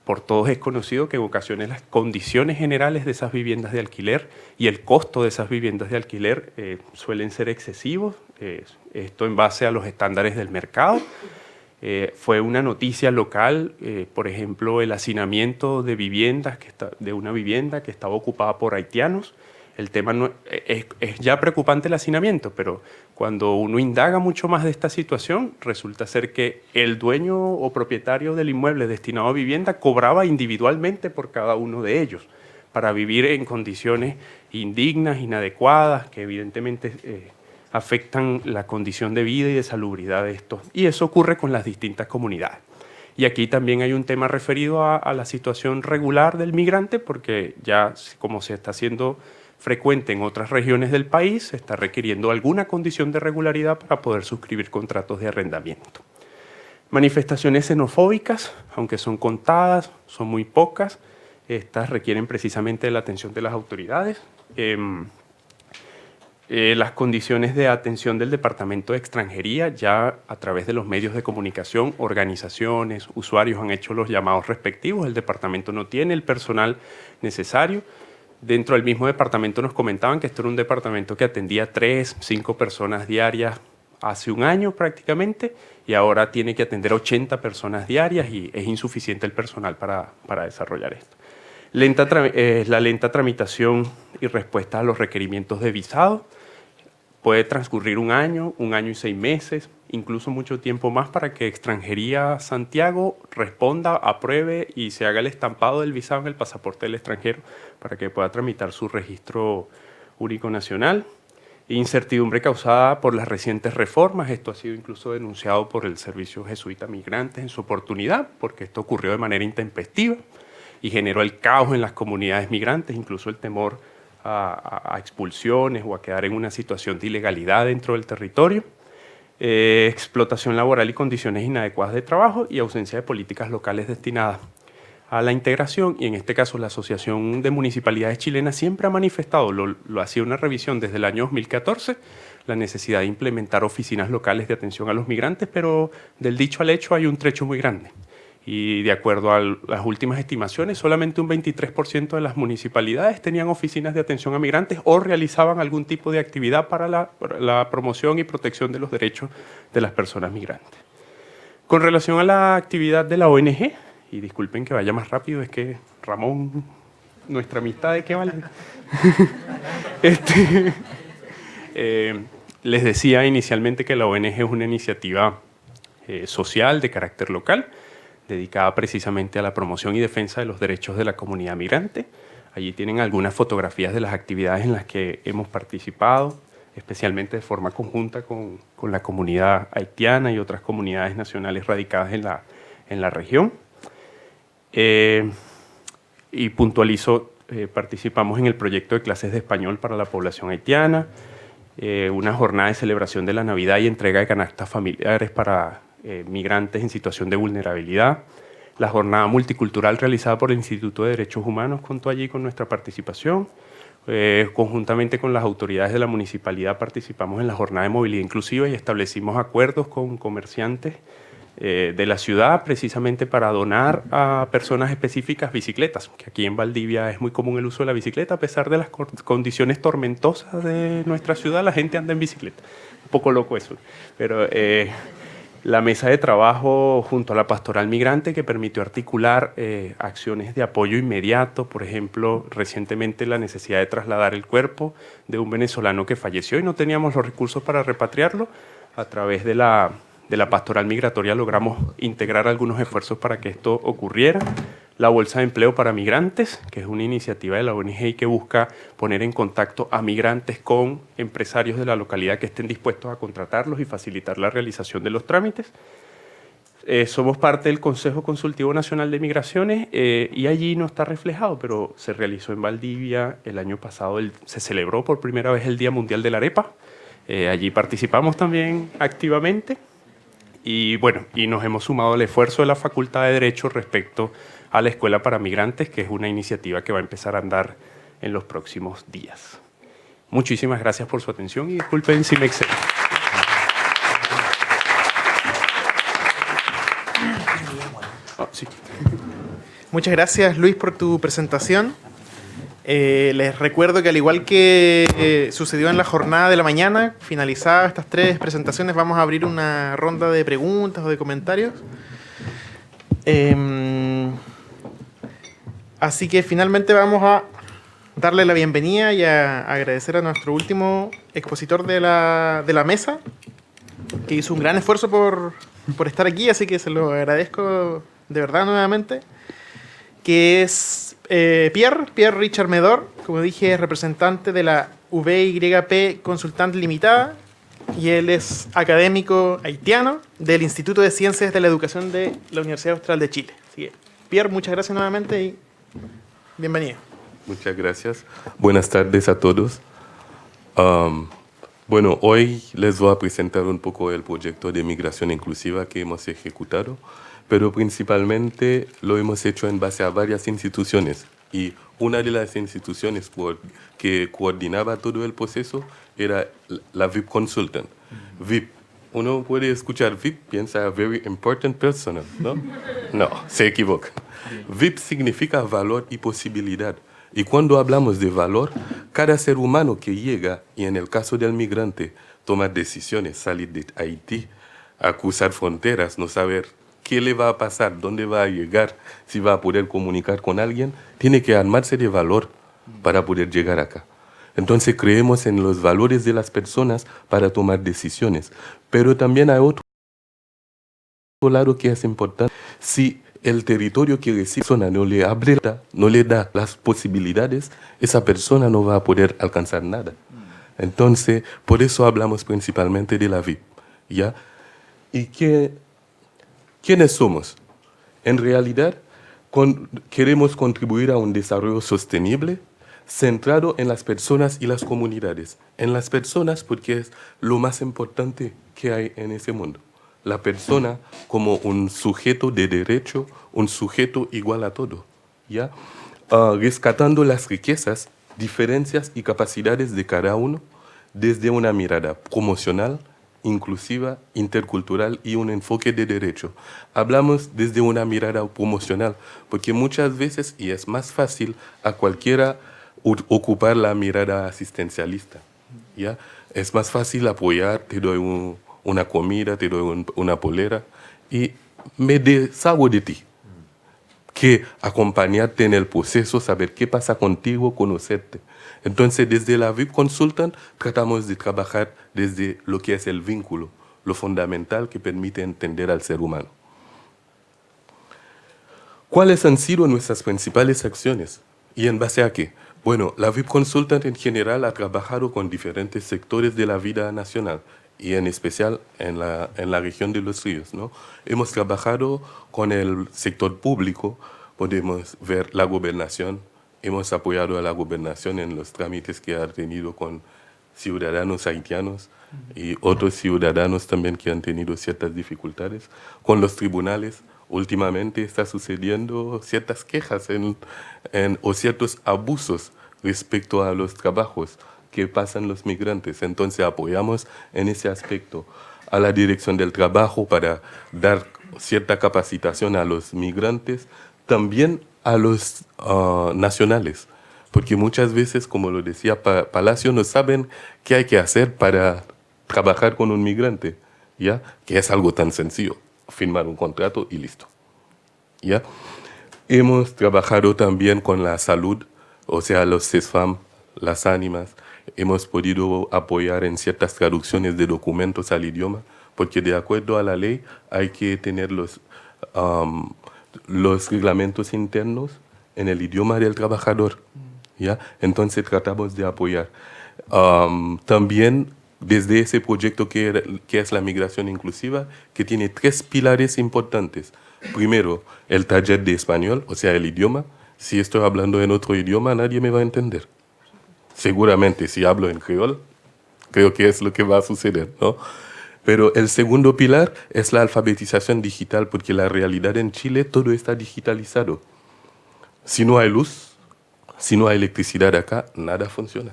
S3: Por todos es conocido que en ocasiones las condiciones generales de esas viviendas de alquiler y el costo de esas viviendas de alquiler suelen ser excesivos, esto en base a los estándares del mercado. Fue una noticia local, por ejemplo, el hacinamiento de de una vivienda que estaba ocupada por haitianos. El tema es ya preocupante el hacinamiento, pero cuando uno indaga mucho más de esta situación, resulta ser que el dueño o propietario del inmueble destinado a vivienda cobraba individualmente por cada uno de ellos para vivir en condiciones indignas, inadecuadas, que evidentemente afectan la condición de vida y de salubridad de estos. Y eso ocurre con las distintas comunidades. Y aquí también hay un tema referido a la situación regular del migrante, porque ya como se está haciendo frecuente en otras regiones del país, se está requiriendo alguna condición de regularidad para poder suscribir contratos de arrendamiento. Manifestaciones xenofóbicas, aunque son contadas, son muy pocas, estas requieren precisamente de la atención de las autoridades. Las condiciones de atención del Departamento de Extranjería, ya a través de los medios de comunicación, organizaciones, usuarios han hecho los llamados respectivos, el departamento no tiene el personal necesario. Dentro del mismo departamento nos comentaban que esto era un departamento que atendía 3, 5 personas diarias hace un año prácticamente y ahora tiene que atender 80 personas diarias y es insuficiente el personal para desarrollar esto. La lenta tramitación y respuesta a los requerimientos de visado. Puede transcurrir un año y 6 meses, incluso mucho tiempo más para que Extranjería Santiago responda, apruebe y se haga el estampado del visado en el pasaporte del extranjero para que pueda tramitar su registro único nacional. Incertidumbre causada por las recientes reformas. Esto ha sido incluso denunciado por el Servicio Jesuita Migrantes en su oportunidad, porque esto ocurrió de manera intempestiva y generó el caos en las comunidades migrantes, incluso el temor a expulsiones o a quedar en una situación de ilegalidad dentro del territorio, explotación laboral y condiciones inadecuadas de trabajo y ausencia de políticas locales destinadas a la integración. Y en este caso la Asociación de Municipalidades Chilenas siempre ha manifestado, lo hacía una revisión desde el año 2014, la necesidad de implementar oficinas locales de atención a los migrantes, pero del dicho al hecho hay un trecho muy grande. Y de acuerdo a las últimas estimaciones, solamente un 23% de las municipalidades tenían oficinas de atención a migrantes o realizaban algún tipo de actividad para la promoción y protección de los derechos de las personas migrantes. Con relación a la actividad de la ONG, y disculpen que vaya más rápido, es que Ramón, nuestra amistad, ¿de qué vale? Les decía inicialmente que la ONG es una iniciativa social de carácter local, dedicada precisamente a la promoción y defensa de los derechos de la comunidad migrante. Allí tienen algunas fotografías de las actividades en las que hemos participado, especialmente de forma conjunta con la comunidad haitiana y otras comunidades nacionales radicadas en la región. Y puntualizo, participamos en el proyecto de clases de español para la población haitiana, una jornada de celebración de la Navidad y entrega de canastas familiares para migrantes en situación de vulnerabilidad. La jornada multicultural realizada por el Instituto de Derechos Humanos contó allí con nuestra participación. Conjuntamente con las autoridades de la municipalidad participamos en la jornada de movilidad inclusiva y establecimos acuerdos con comerciantes de la ciudad precisamente para donar a personas específicas bicicletas, que aquí en Valdivia es muy común el uso de la bicicleta, a pesar de las condiciones tormentosas de nuestra ciudad, la gente anda en bicicleta. Un poco loco eso, pero la mesa de trabajo junto a la Pastoral Migrante que permitió articular acciones de apoyo inmediato, por ejemplo, recientemente la necesidad de trasladar el cuerpo de un venezolano que falleció y no teníamos los recursos para repatriarlo. A través de la Pastoral Migratoria logramos integrar algunos esfuerzos para que esto ocurriera. La Bolsa de Empleo para Migrantes, que es una iniciativa de la ONG que busca poner en contacto a migrantes con empresarios de la localidad que estén dispuestos a contratarlos y facilitar la realización de los trámites. Somos parte del Consejo Consultivo Nacional de Migraciones y allí no está reflejado, pero se realizó en Valdivia el año pasado, se celebró por primera vez el Día Mundial de la Arepa. Allí participamos también activamente y bueno, y nos hemos sumado al esfuerzo de la Facultad de Derecho respecto a la Escuela para Migrantes, que es una iniciativa que va a empezar a andar en los próximos días. Muchísimas gracias por su atención y disculpen si me excedo. Sí.
S2: Muchas gracias, Luis, por tu presentación. Les recuerdo que al igual que sucedió en la jornada de la mañana, finalizadas estas 3 presentaciones, vamos a abrir una ronda de preguntas o de comentarios. Así que finalmente vamos a darle la bienvenida y a agradecer a nuestro último expositor de la mesa, que hizo un gran esfuerzo por estar aquí, así que se lo agradezco de verdad nuevamente, que es Pierre Richard Medor, como dije, es representante de la VYP Consultant Limitada, y él es académico haitiano del Instituto de Ciencias de la Educación de la Universidad Austral de Chile. Así que, Pierre, muchas gracias nuevamente y bienvenido.
S4: Muchas gracias. Buenas tardes a todos. Bueno, hoy les voy a presentar un poco el proyecto de migración inclusiva que hemos ejecutado, pero principalmente lo hemos hecho en base a varias instituciones. Y una de las instituciones que coordinaba todo el proceso era la VIP Consultant. VIP. Uno puede escuchar VIP, piensa Very Important Personal, ¿no? No, se equivoca. VIP significa valor y posibilidad. Y cuando hablamos de valor, cada ser humano que llega, y en el caso del migrante, toma decisiones, salir de Haití, a cruzar fronteras, no saber qué le va a pasar, dónde va a llegar, si va a poder comunicar con alguien, tiene que armarse de valor para poder llegar acá. Entonces creemos en los valores de las personas para tomar decisiones. Pero también hay otro lado que es importante. Si el territorio que recibe persona no le abre, no le da las posibilidades, esa persona no va a poder alcanzar nada. Entonces, por eso hablamos principalmente de la VIP, ¿ya? ¿Y quiénes somos? En realidad, queremos contribuir a un desarrollo sostenible, centrado en las personas y las comunidades. En las personas porque es lo más importante que hay en ese mundo. La persona como un sujeto de derecho, un sujeto igual a todo, ¿ya? Rescatando las riquezas, diferencias y capacidades de cada uno, desde una mirada promocional, inclusiva, intercultural y un enfoque de derecho. Hablamos desde una mirada promocional, porque muchas veces, y es más fácil a cualquiera ocupar la mirada asistencialista, ¿ya? Es más fácil apoyar, te doy una comida, te doy una polera y me deshago de ti, que acompañarte en el proceso, saber qué pasa contigo, conocerte. Entonces, desde la VIP Consultant tratamos de trabajar desde lo que es el vínculo, lo fundamental que permite entender al ser humano. ¿Cuáles han sido nuestras principales acciones? ¿Y en base a qué? Bueno, la VIP Consultant en general ha trabajado con diferentes sectores de la vida nacional y en especial en la región de Los Ríos, ¿no? Hemos trabajado con el sector público, podemos ver la gobernación, hemos apoyado a la gobernación en los trámites que ha tenido con ciudadanos haitianos y otros ciudadanos también que han tenido ciertas dificultades. Con los tribunales, últimamente está sucediendo ciertas quejas o ciertos abusos respecto a los trabajos que pasan los migrantes. Entonces apoyamos en ese aspecto a la Dirección del Trabajo para dar cierta capacitación a los migrantes, también a los nacionales, porque muchas veces, como lo decía Palacio, no saben qué hay que hacer para trabajar con un migrante, ¿ya? Que es algo tan sencillo, firmar un contrato y listo, ¿ya? Hemos trabajado también con la salud, o sea, los CESFAM, las ánimas. Hemos podido apoyar en ciertas traducciones de documentos al idioma, porque de acuerdo a la ley hay que tener los reglamentos internos en el idioma del trabajador, ¿ya? Entonces tratamos de apoyar. También desde ese proyecto que es la migración inclusiva, que tiene 3 pilares importantes. Primero, el taller de español, o sea, el idioma. Si estoy hablando en otro idioma, nadie me va a entender. Seguramente, si hablo en creol, creo que es lo que va a suceder, ¿no? Pero el segundo pilar es la alfabetización digital, porque la realidad en Chile, todo está digitalizado. Si no hay luz, si no hay electricidad acá, nada funciona,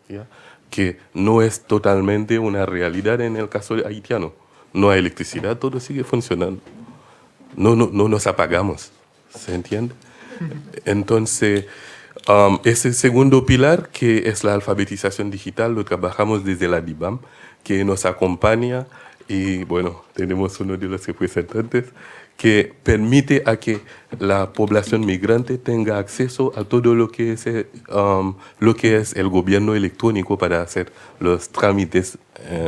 S4: ¿ya? Que no es totalmente una realidad en el caso haitiano. No hay electricidad, todo sigue funcionando. No nos apagamos, ¿se entiende? Entonces, ese segundo pilar, que es la alfabetización digital, lo trabajamos desde la DIBAM, que nos acompaña y, bueno, tenemos uno de los representantes que permite a que la población migrante tenga acceso a todo lo que es el gobierno electrónico para hacer los trámites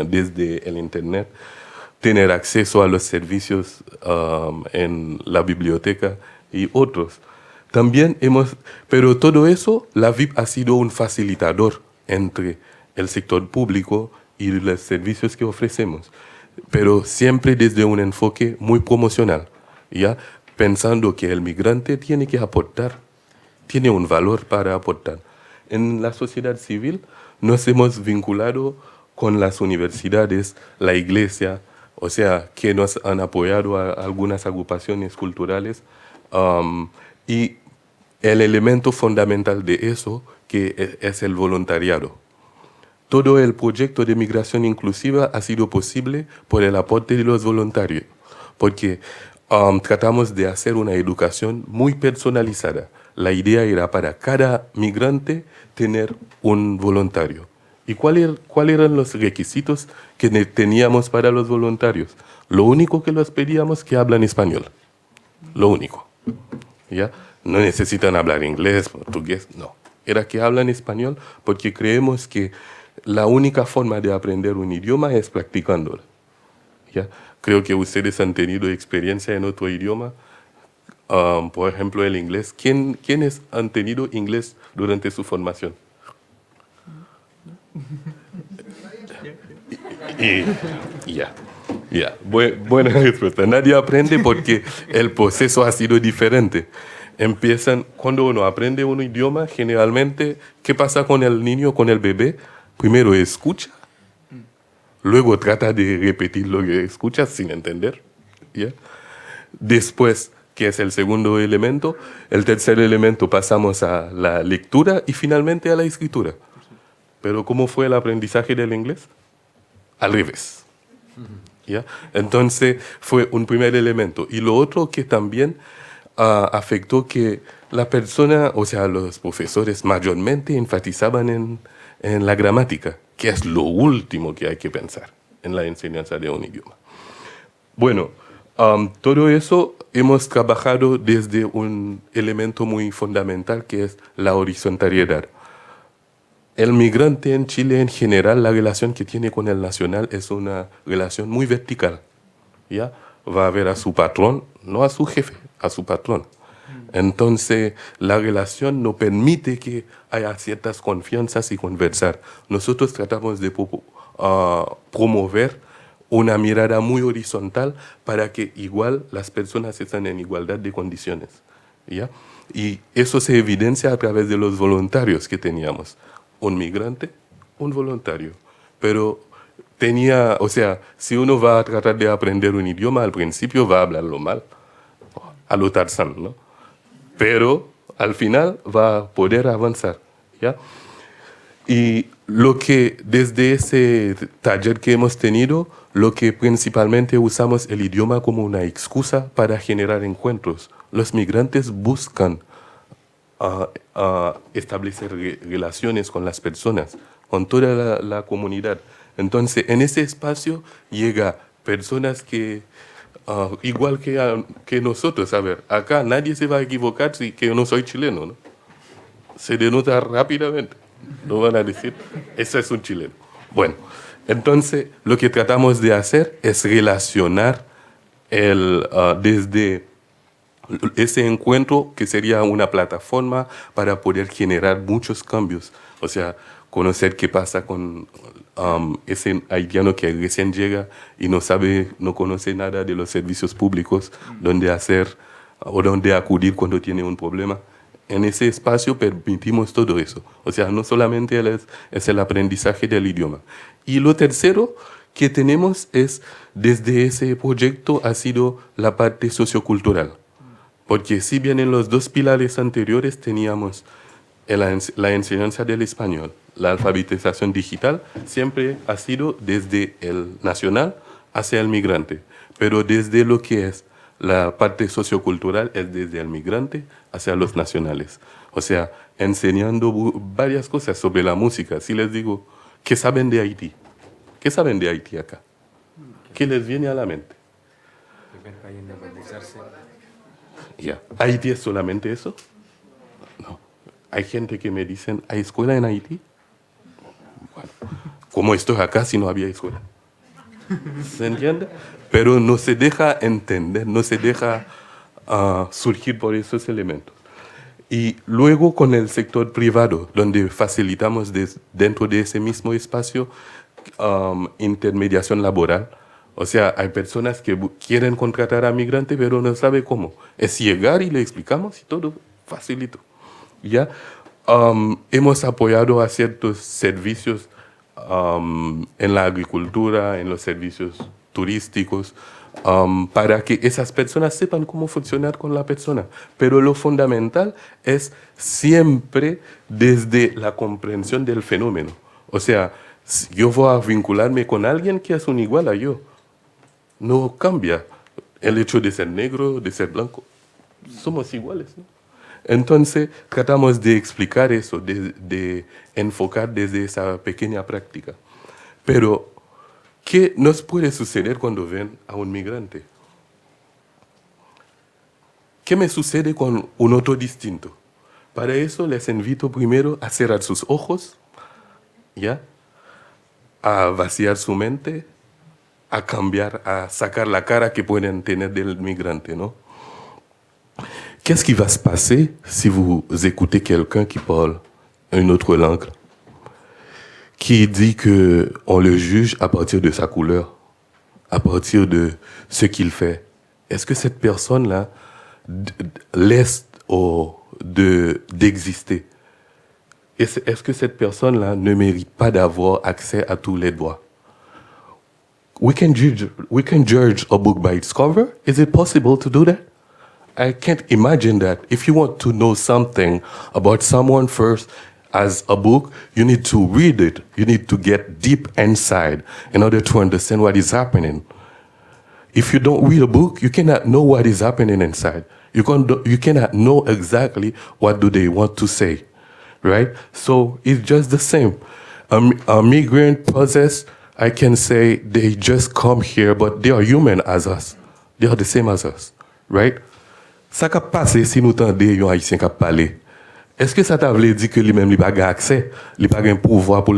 S4: desde el Internet, tener acceso a los servicios en la biblioteca y otros. También pero todo eso, la VIP ha sido un facilitador entre el sector público y los servicios que ofrecemos, pero siempre desde un enfoque muy promocional, ¿ya? Pensando que el migrante tiene que aportar, tiene un valor para aportar. En la sociedad civil nos hemos vinculado con las universidades, la iglesia, o sea, que nos han apoyado a algunas agrupaciones culturales, y el elemento fundamental de eso que es el voluntariado. Todo el proyecto de migración inclusiva ha sido posible por el aporte de los voluntarios, porque tratamos de hacer una educación muy personalizada. La idea era para cada migrante tener un voluntario. ¿Y cuáles eran los requisitos que teníamos para los voluntarios? Lo único que los pedíamos que hablan español. Lo único, ¿ya? No necesitan hablar inglés, portugués, no. Era que hablan español, porque creemos que la única forma de aprender un idioma es practicándolo, ¿ya? Creo que ustedes han tenido experiencia en otro idioma, por ejemplo el inglés. ¿Quiénes han tenido inglés durante su formación? Buena respuesta. Nadie aprende porque el proceso ha sido diferente. Cuando uno aprende un idioma, generalmente, ¿qué pasa con el niño, con el bebé? Primero escucha, luego trata de repetir lo que escucha sin entender, ¿ya? Después, que es el segundo elemento, el tercer elemento pasamos a la lectura y finalmente a la escritura. Pero ¿cómo fue el aprendizaje del inglés? Al revés. ¿Ya? Entonces fue un primer elemento. Y lo otro que también afectó que la persona, o sea, los profesores mayormente enfatizaban en la gramática, que es lo último que hay que pensar en la enseñanza de un idioma. Bueno, todo eso hemos trabajado desde un elemento muy fundamental que es la horizontalidad. El migrante en Chile en general, la relación que tiene con el nacional es una relación muy vertical. ¿Ya? Va a ver a su patrón, no a su jefe, a su patrón. Entonces, la relación no permite que haya ciertas confianzas y conversar. Nosotros tratamos de promover una mirada muy horizontal para que igual las personas estén en igualdad de condiciones. ¿Ya? Y eso se evidencia a través de los voluntarios que teníamos. Un migrante, un voluntario. Pero tenía, o sea, si uno va a tratar de aprender un idioma, al principio va a hablarlo mal, a lo Tarzán, ¿no? Pero al final va a poder avanzar, ¿ya? Y lo que desde ese taller que hemos tenido, lo que principalmente usamos el idioma como una excusa para generar encuentros. Los migrantes buscan establecer relaciones con las personas, con toda la comunidad. Entonces, en ese espacio llega personas que, igual que nosotros, a ver, acá nadie se va a equivocar si que yo no soy chileno, ¿no? Se denota rápidamente. No van a decir, ese es un chileno. Bueno, entonces lo que tratamos de hacer es relacionar desde ese encuentro que sería una plataforma para poder generar muchos cambios. O sea, conocer qué pasa con ese haitiano que recién llega y no conoce nada de los servicios públicos, dónde hacer o dónde acudir cuando tiene un problema. En ese espacio permitimos todo eso. O sea, no solamente es el aprendizaje del idioma. Y lo tercero que tenemos es, desde ese proyecto, ha sido la parte sociocultural. Porque si bien en los dos pilares anteriores teníamos la enseñanza del español, la alfabetización digital, siempre ha sido desde el nacional hacia el migrante. Pero desde lo que es la parte sociocultural es desde el migrante hacia los nacionales. O sea, enseñando varias cosas sobre la música. Si les digo, ¿qué saben de Haití? ¿Qué saben de Haití acá? ¿Qué les viene a la mente?
S1: Primer país en independizarse.
S4: Ya. ¿Haití es solamente eso? No. Hay gente que me dicen, ¿hay escuela en Haití? Bueno, ¿cómo estoy acá si no había escuela? ¿Se entiende? Pero no se deja entender, no se deja surgir por esos elementos. Y luego con el sector privado, donde facilitamos dentro de ese mismo espacio intermediación laboral. O sea, hay personas que quieren contratar a migrantes, pero no saben cómo. Es llegar y le explicamos y todo facilito. ¿Ya? Hemos apoyado a ciertos servicios en la agricultura, en los servicios turísticos, para que esas personas sepan cómo funcionar con la persona. Pero lo fundamental es siempre desde la comprensión del fenómeno. O sea, yo voy a vincularme con alguien que es un igual a yo. No cambia el hecho de ser negro, de ser blanco. Somos iguales, ¿no? Entonces, tratamos de explicar eso, de enfocar desde esa pequeña práctica. Pero, ¿qué nos puede suceder cuando ven a un migrante? ¿Qué me sucede con un otro distinto? Para eso les invito primero a cerrar sus ojos, ¿ya? A vaciar su mente, a cambiar, a sacar la cara que pueden tener del migrante, ¿no? Qu'est-ce qui va se passer si vous écoutez quelqu'un qui parle une autre langue, qui dit qu'on le juge à partir de sa couleur, à partir de ce qu'il fait? Est-ce que cette personne-là laisse d'exister? Est-ce que cette personne-là ne mérite pas d'avoir accès à tous les droits? We can judge a book by its cover. Is it possible to do that? I can't imagine that. If you want to know something about someone first, As a book, you need to read it. You need to get deep inside in order to understand what is happening. If you don't read a book, you cannot know what is happening inside. You cannot know exactly what do they want to say, right? So it's just the same. A migrant process, I can say they just come here, but they are human as us. They are the same as us, right? Ça qui passe si nous entendons un haïtien qui parle. Est-ce que ça t'a voulu dire que lui-même il n'a pas accès, il n'a pas un pouvoir pour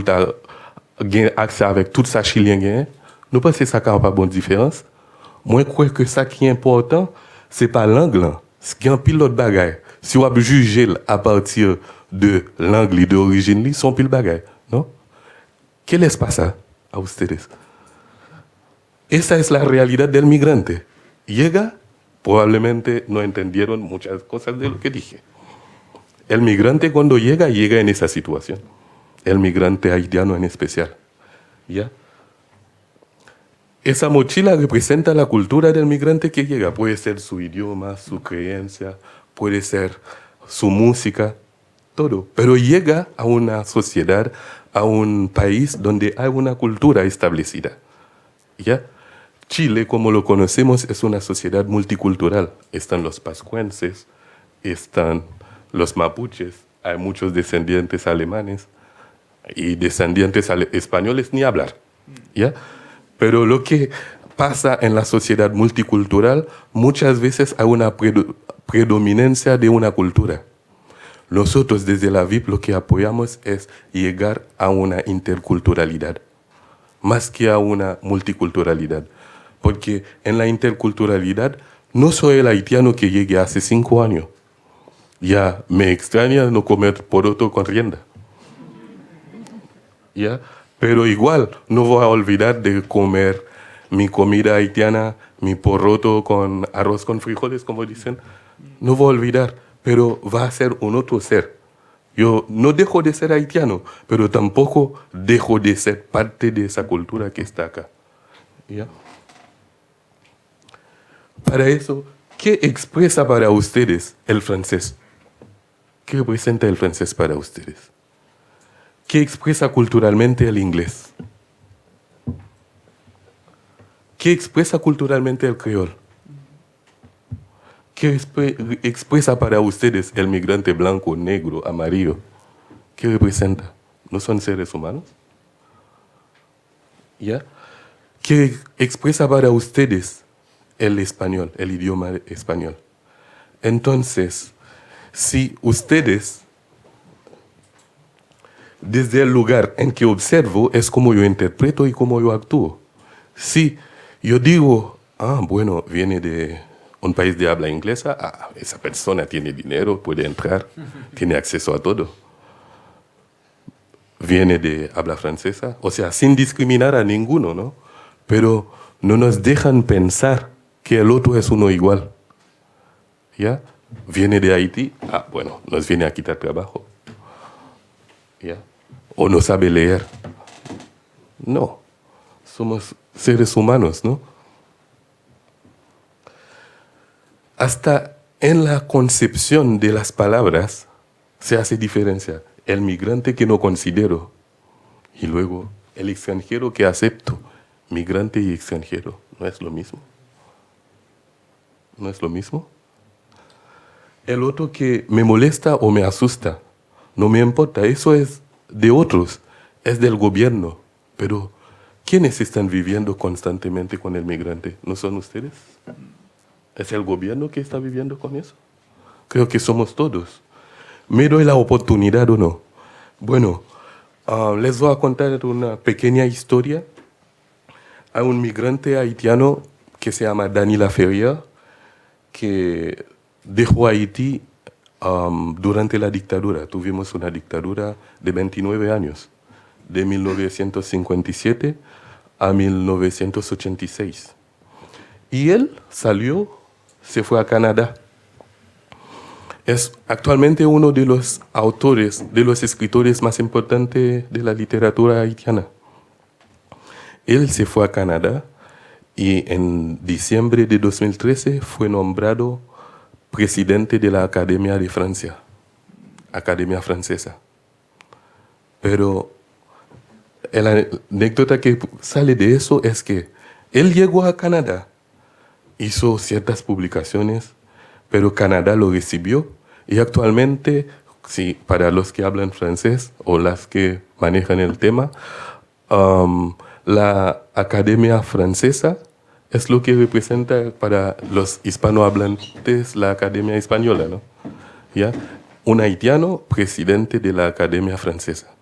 S4: gagner accès avec tout ça chilien gagne? Nous pensons que ça n'a pas bonne différence. Moi, je crois que ça qui est important, ce n'est pas l'angle. Ce qui est un pilote bagaille. Si on juge à partir de l'angle d'origine, son pile bagaille, non? ¿Qué les pasa a ustedes? Esa es la realidad del migrante. Llega, probablemente no entendieron muchas cosas de lo que dije. El migrante cuando llega en esa situación. El migrante haitiano en especial. ¿Ya? Esa mochila representa la cultura del migrante que llega. Puede ser su idioma, su creencia, puede ser su música, todo. Pero llega a una sociedad, a un país donde hay una cultura establecida. ¿Ya? Chile, como lo conocemos, es una sociedad multicultural. Están los pascuenses, están los mapuches, hay muchos descendientes alemanes y descendientes españoles ni hablar. ¿Ya? Pero lo que pasa en la sociedad multicultural, muchas veces hay una predominancia de una cultura. Nosotros desde la VIP lo que apoyamos es llegar a una interculturalidad, más que a una multiculturalidad. Porque en la interculturalidad no soy el haitiano que llegué hace 5 años. Ya me extraña no comer poroto con rienda. ¿Ya? Pero igual no voy a olvidar de comer mi comida haitiana, mi poroto con arroz con frijoles, como dicen. No voy a olvidar, pero va a ser un otro ser. Yo no dejo de ser haitiano, pero tampoco dejo de ser parte de esa cultura que está acá. ¿Ya? Para eso, ¿qué expresa para ustedes el francés? ¿Qué representa el francés para ustedes? ¿Qué expresa culturalmente el inglés? ¿Qué expresa culturalmente el creol? ¿Qué expresa para ustedes el migrante blanco, negro, amarillo? ¿Qué representa? ¿No son seres humanos? ¿Ya? ¿Qué expresa para ustedes el español, el idioma español? Entonces, si ustedes, desde el lugar en que observo, es como yo interpreto y como yo actúo. Si yo digo, bueno, viene de un país de habla inglesa, esa persona tiene dinero, puede entrar, tiene acceso a todo. Viene de habla francesa, o sea, sin discriminar a ninguno, ¿no? Pero no nos dejan pensar que el otro es uno igual. ¿Ya? Viene de Haití, bueno, nos viene a quitar trabajo. ¿Ya? O no sabe leer. No, somos seres humanos, ¿no? Hasta en la concepción de las palabras se hace diferencia. El migrante que no considero y luego el extranjero que acepto. Migrante y extranjero, ¿no es lo mismo? ¿No es lo mismo? El otro que me molesta o me asusta, no me importa, eso es de otros, es del gobierno. Pero, ¿quiénes están viviendo constantemente con el migrante? ¿No son ustedes? ¿Es el gobierno que está viviendo con eso? Creo que somos todos. ¿Me doy la oportunidad o no? Bueno, les voy a contar una pequeña historia. Hay un migrante haitiano que se llama Danila Ferrier, que dejó Haití durante la dictadura. Tuvimos una dictadura de 29 años, de 1957 a 1986. Y él salió, se fue a Canadá. Es actualmente uno de los autores, de los escritores más importantes de la literatura haitiana. Él se fue a Canadá y en diciembre de 2013 fue nombrado presidente de la Academia de Francia, Academia Francesa. Pero la anécdota que sale de eso es que él llegó a Canadá, hizo ciertas publicaciones, pero Canadá lo recibió y actualmente, sí, para los que hablan francés o las que manejan el tema, la Academia Francesa es lo que representa para los hispanohablantes la Academia Española, ¿no? ¿Ya? Un haitiano presidente de la Academia Francesa.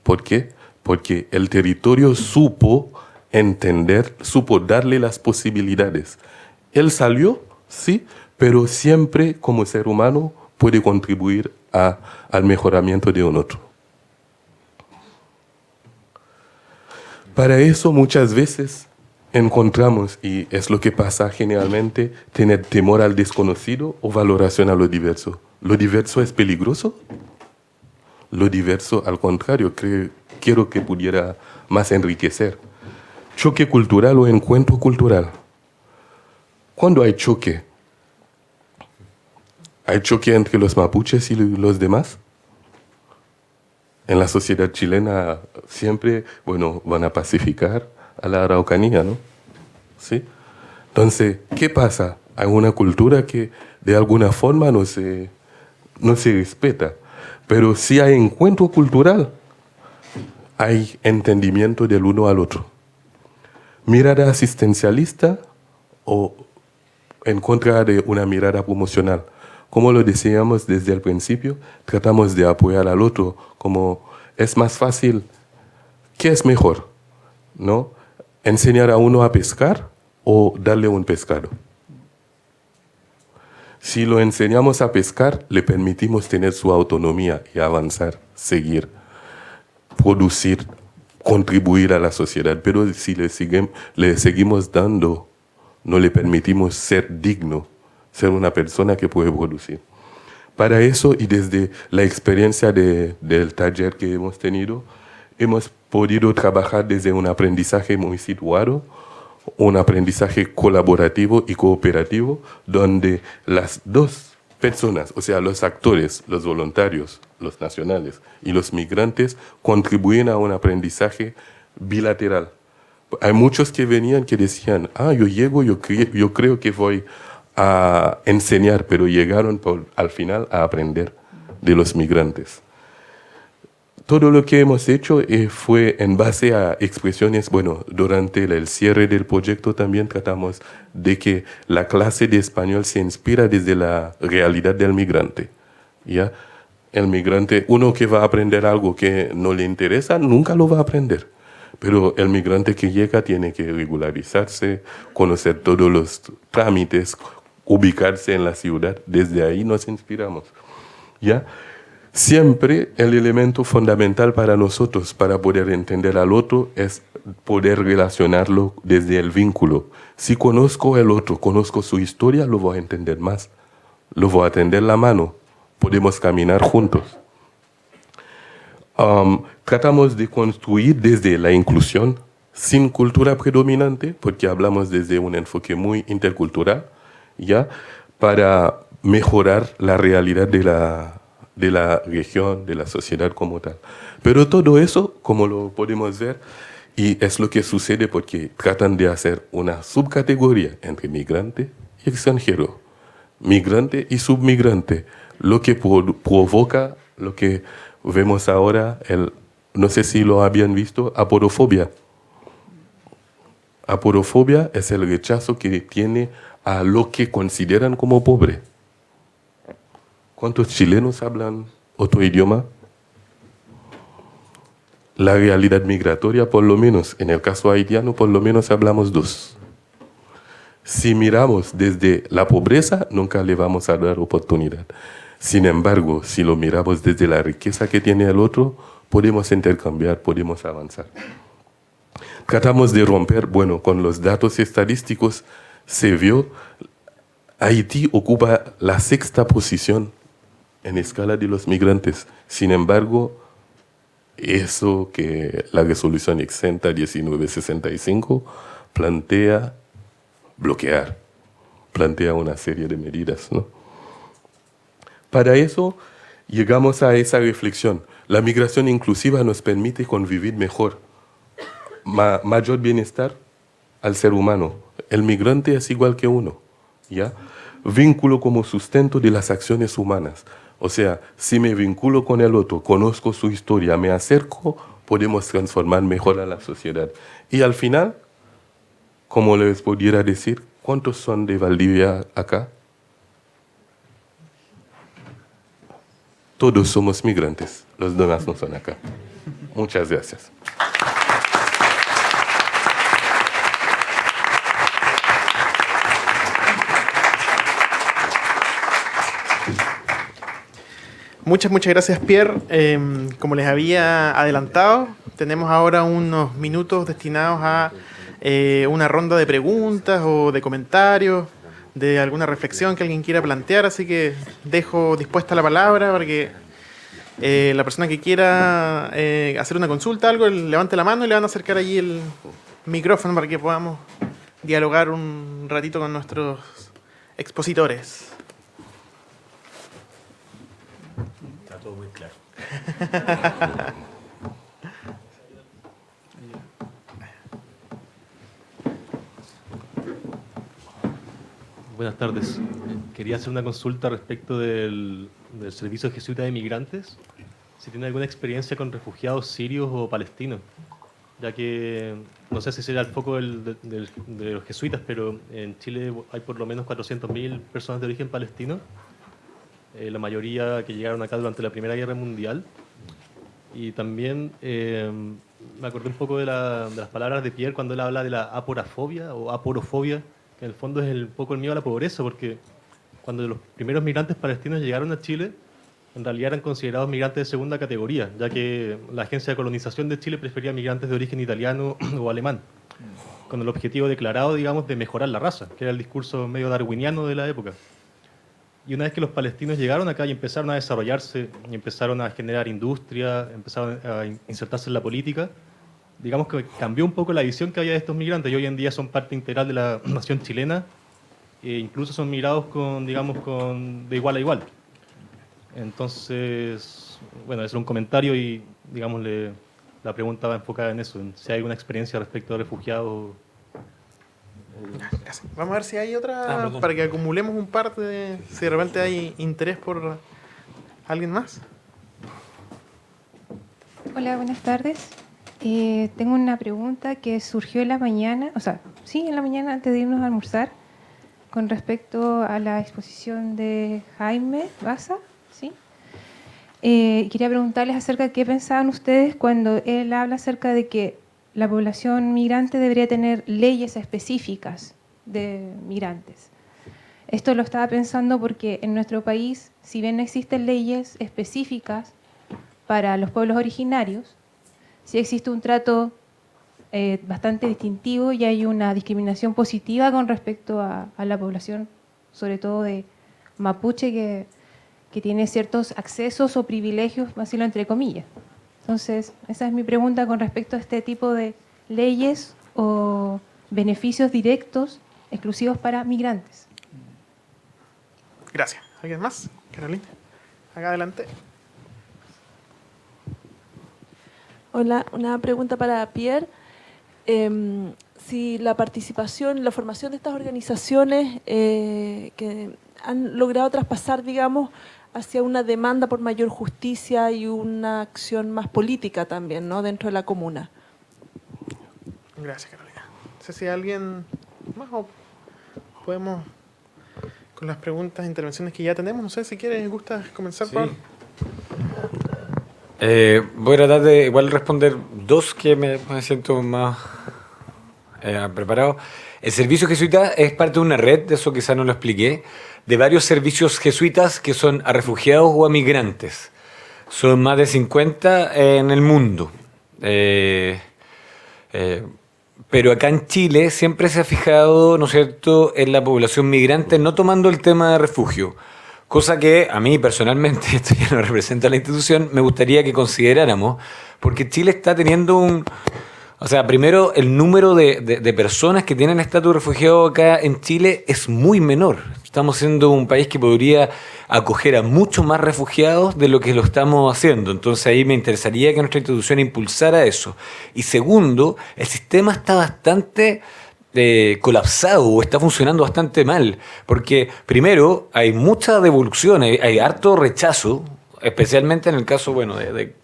S4: ¿Por qué? Porque el territorio supo entender, supo darle las posibilidades. Él salió, sí, pero siempre como ser humano puede contribuir al mejoramiento de un otro. Para eso muchas veces encontramos, y es lo que pasa generalmente, tener temor al desconocido o valoración a lo diverso. ¿Lo diverso es peligroso? Lo diverso, al contrario, quiero que pudiera más enriquecer. Choque cultural o encuentro cultural. ¿Cuándo hay choque? ¿Hay choque entre los mapuches y los demás? En la sociedad chilena siempre, bueno, van a pacificar a la Araucanía, ¿no? ¿Sí? Entonces, ¿qué pasa? Hay una cultura que de alguna forma no se respeta. Pero si hay encuentro cultural, hay entendimiento del uno al otro. Mirada asistencialista o en contra de una mirada promocional. Como lo decíamos desde el principio, tratamos de apoyar al otro como es más fácil. ¿Qué es mejor? ¿No? ¿Enseñar a uno a pescar o darle un pescado? Si lo enseñamos a pescar, le permitimos tener su autonomía y avanzar, seguir, producir, contribuir a la sociedad. Pero si le seguimos dando, no le permitimos ser digno, ser una persona que puede producir. Para eso, y desde la experiencia del taller que hemos tenido, hemos podido trabajar desde un aprendizaje muy situado, un aprendizaje colaborativo y cooperativo, donde las dos personas, o sea, los actores, los voluntarios, los nacionales y los migrantes, contribuyen a un aprendizaje bilateral. Hay muchos que venían que decían, yo llego, yo creo que voy a enseñar, pero llegaron al final a aprender de los migrantes. Todo lo que hemos hecho fue en base a expresiones, bueno, durante el cierre del proyecto también tratamos de que la clase de español se inspira desde la realidad del migrante, ¿ya? El migrante, uno que va a aprender algo que no le interesa, nunca lo va a aprender. Pero el migrante que llega tiene que regularizarse, conocer todos los trámites, ubicarse en la ciudad. Desde ahí nos inspiramos, ¿ya? Siempre el elemento fundamental para nosotros, para poder entender al otro, es poder relacionarlo desde el vínculo. Si conozco al otro, conozco su historia, lo voy a entender más. Lo voy a tender la mano. Podemos caminar juntos. Tratamos de construir desde la inclusión, sin cultura predominante, porque hablamos desde un enfoque muy intercultural, ¿ya? Para mejorar la realidad de la región, de la sociedad como tal. Pero todo eso, como lo podemos ver, y es lo que sucede porque tratan de hacer una subcategoría entre migrante y extranjero, migrante y submigrante, lo que provoca lo que vemos ahora, no sé si lo habían visto, aporofobia. Aporofobia es el rechazo que tiene a lo que consideran como pobre. ¿Cuántos chilenos hablan otro idioma? La realidad migratoria, por lo menos, en el caso haitiano, por lo menos hablamos dos. Si miramos desde la pobreza, nunca le vamos a dar oportunidad. Sin embargo, si lo miramos desde la riqueza que tiene el otro, podemos intercambiar, podemos avanzar. Tratamos de romper, bueno, con los datos estadísticos, se vio, Haití ocupa la 6ª posición en escala de los migrantes. Sin embargo, eso que la resolución exenta 1965 plantea bloquear, plantea una serie de medidas, ¿no? Para eso, llegamos a esa reflexión. La migración inclusiva nos permite convivir mejor, mayor bienestar al ser humano. El migrante es igual que uno, ¿ya? Vínculo como sustento de las acciones humanas. O sea, si me vinculo con el otro, conozco su historia, me acerco, podemos transformar mejor a la sociedad. Y al final, como les pudiera decir, ¿cuántos son de Valdivia acá? Todos somos migrantes, los demás no son acá. Muchas gracias.
S2: Muchas gracias, Pierre. Como les había adelantado, tenemos ahora unos minutos destinados a una ronda de preguntas o de comentarios, de alguna reflexión que alguien quiera plantear, así que dejo dispuesta la palabra para que la persona que quiera hacer una consulta, algo, levante la mano y le van a acercar allí el micrófono para que podamos dialogar un ratito con nuestros expositores.
S1: Está todo muy claro.
S5: Buenas tardes. Quería hacer una consulta respecto del Servicio Jesuita de Migrantes. Si tiene alguna experiencia con refugiados sirios o palestinos, ya que no sé si será el foco de los jesuitas, pero en Chile hay por lo menos 400.000 personas de origen palestino, la mayoría que llegaron acá durante la Primera Guerra Mundial. Y también me acordé un poco de las palabras de Pierre cuando él habla de la aporafobia o aporofobia, que en el fondo es un poco el miedo a la pobreza, porque cuando los primeros migrantes palestinos llegaron a Chile, en realidad eran considerados migrantes de segunda categoría, ya que la Agencia de Colonización de Chile prefería migrantes de origen italiano o alemán, con el objetivo declarado, digamos, de mejorar la raza, que era el discurso medio darwiniano de la época. Y una vez que los palestinos llegaron acá y empezaron a desarrollarse, y empezaron a generar industria, empezaron a insertarse en la política, digamos que cambió un poco la visión que había de estos migrantes, y hoy en día son parte integral de la nación chilena, e incluso son mirados de igual a igual. Entonces, bueno, es un comentario y, digamos, la pregunta va enfocada en eso, en si hay alguna experiencia respecto a refugiados.
S2: Gracias. Vamos a ver si hay otra, para que acumulemos un par de... Si de repente hay interés por alguien más.
S6: Hola, buenas tardes. Tengo una pregunta que surgió en la mañana, en la mañana antes de irnos a almorzar, con respecto a la exposición de Jaime Baza, ¿sí? Quería preguntarles acerca de qué pensaban ustedes cuando él habla acerca de que la población migrante debería tener leyes específicas de migrantes. Esto lo estaba pensando porque en nuestro país, si bien no existen leyes específicas para los pueblos originarios, sí existe un trato bastante distintivo y hay una discriminación positiva con respecto a la población, sobre todo de mapuche, que tiene ciertos accesos o privilegios, decirlo entre comillas. Entonces, esa es mi pregunta con respecto a este tipo de leyes o beneficios directos exclusivos para migrantes.
S2: Gracias. ¿Alguien más? Carolina, acá adelante.
S7: Hola, una pregunta para Pierre. Si la participación, la formación de estas organizaciones que han logrado traspasar, digamos, hacia una demanda por mayor justicia y una acción más política también, ¿no?, dentro de la comuna.
S2: Gracias, Carolina. No sé si hay alguien más o podemos, con las preguntas e intervenciones que ya tenemos, no sé si quieres, ¿gustas comenzar,
S1: Sí.
S2: Pablo?
S1: Voy a tratar de igual responder dos que me siento más preparado. El servicio jesuita es parte de una red, de eso quizás no lo expliqué, de varios servicios jesuitas que son a refugiados o a migrantes. Son más de 50 en el mundo. Pero acá en Chile siempre se ha fijado, ¿no es cierto?, en la población migrante, no tomando el tema de refugio. Cosa que a mí personalmente, esto ya no representa a la institución, me gustaría que consideráramos, porque Chile está teniendo primero el número de personas que tienen estatus de refugiado acá en Chile es muy menor. Estamos siendo un país que podría acoger a muchos más refugiados de lo que lo estamos haciendo. Entonces ahí me interesaría que nuestra institución impulsara eso. Y segundo, el sistema está bastante colapsado o está funcionando bastante mal. Porque primero hay mucha devolución, hay harto rechazo, especialmente en el caso de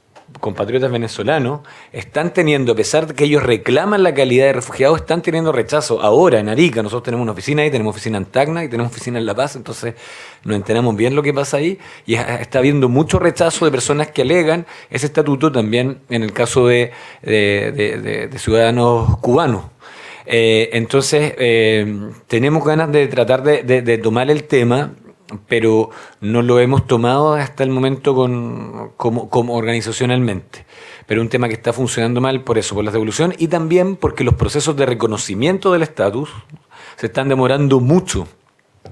S1: compatriotas venezolanos, están teniendo, a pesar de que ellos reclaman la calidad de refugiados, están teniendo rechazo. Ahora en Arica, nosotros tenemos una oficina ahí, tenemos oficina en Tacna y tenemos oficina en La Paz, entonces nos enteramos bien lo que pasa ahí y está habiendo mucho rechazo de personas que alegan ese estatuto también en el caso de ciudadanos cubanos. Entonces, tenemos ganas de tratar de tomar el tema, pero no lo hemos tomado hasta el momento como organizacionalmente. Pero un tema que está funcionando mal por eso, por la devolución y también porque los procesos de reconocimiento del estatus se están demorando mucho.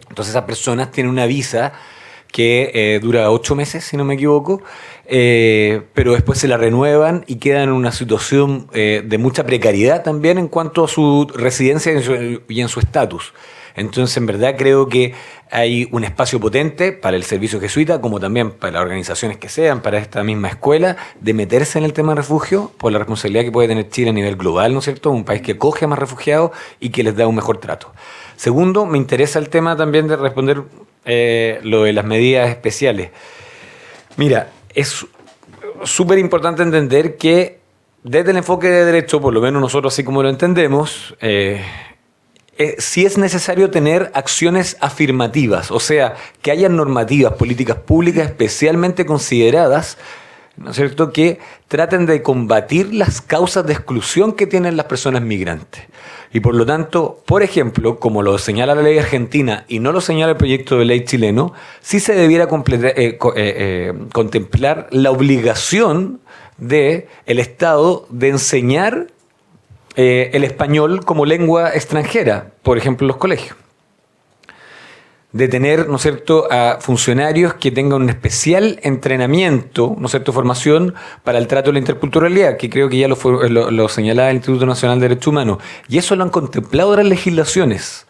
S1: Entonces esas personas tienen una visa que dura 8 meses, si no me equivoco, pero después se la renuevan y quedan en una situación de mucha precariedad también en cuanto a su residencia y en su estatus. Entonces, en verdad, creo que hay un espacio potente para el servicio jesuita, como también para las organizaciones que sean, para esta misma escuela, de meterse en el tema de refugio por la responsabilidad que puede tener Chile a nivel global, ¿no es cierto? Un país que acoge a más refugiados y que les da un mejor trato. Segundo, me interesa el tema también de responder lo de las medidas especiales. Mira, es súper importante entender que desde el enfoque de derecho, por lo menos nosotros así como lo entendemos, sí es necesario tener acciones afirmativas, o sea, que haya normativas, políticas públicas especialmente consideradas, ¿no es cierto?, que traten de combatir las causas de exclusión que tienen las personas migrantes. Y por lo tanto, por ejemplo, como lo señala la ley argentina y no lo señala el proyecto de ley chileno, sí se debiera contemplar la obligación del Estado de enseñar el español como lengua extranjera, por ejemplo, en los colegios. De tener, ¿no es cierto?, a funcionarios que tengan un especial entrenamiento, ¿no es cierto?, formación para el trato de la interculturalidad, que creo que ya lo señalaba el Instituto Nacional de Derechos Humanos. Y eso lo han contemplado las legislaciones.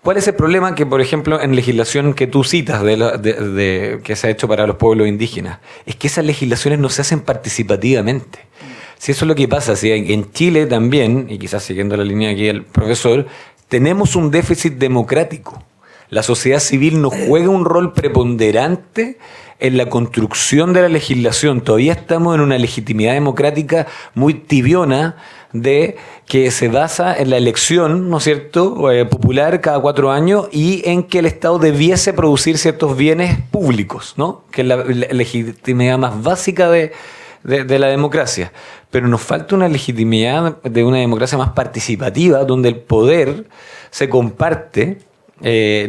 S1: ¿Cuál es el problema? Que, por ejemplo, en legislación que tú citas que se ha hecho para los pueblos indígenas, es que esas legislaciones no se hacen participativamente. Si eso es lo que pasa, si en Chile también, y quizás siguiendo la línea aquí del profesor, tenemos un déficit democrático. La sociedad civil no juega un rol preponderante en la construcción de la legislación. Todavía estamos en una legitimidad democrática muy tibiona que se basa en la elección, ¿no es cierto?, popular cada 4 años y en que el Estado debiese producir ciertos bienes públicos, ¿no?, que es la legitimidad más básica de la democracia. Pero nos falta una legitimidad de una democracia más participativa, donde el poder se comparte,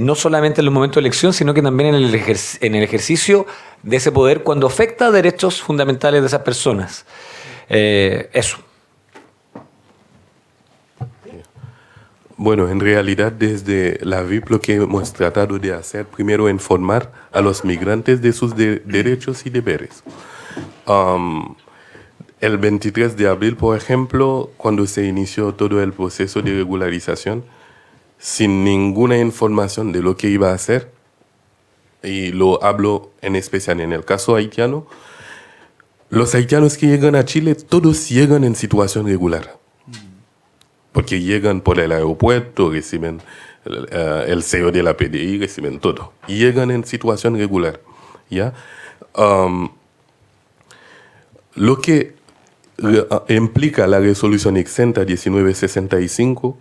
S1: no solamente en los momentos de elección, sino que también en el ejercicio de ese poder cuando afecta a derechos fundamentales de esas personas. Eso.
S4: Bueno, en realidad desde la VIP lo que hemos tratado de hacer, primero informar a los migrantes de sus derechos y deberes. El 23 de abril, por ejemplo, cuando se inició todo el proceso de regularización, sin ninguna información de lo que iba a hacer, y lo hablo en especial en el caso haitiano, los haitianos que llegan a Chile, todos llegan en situación regular. Porque llegan por el aeropuerto, reciben el sello de la PDI, reciben todo. Y llegan en situación regular. ¿Ya? Lo que implica la resolución exenta 1965,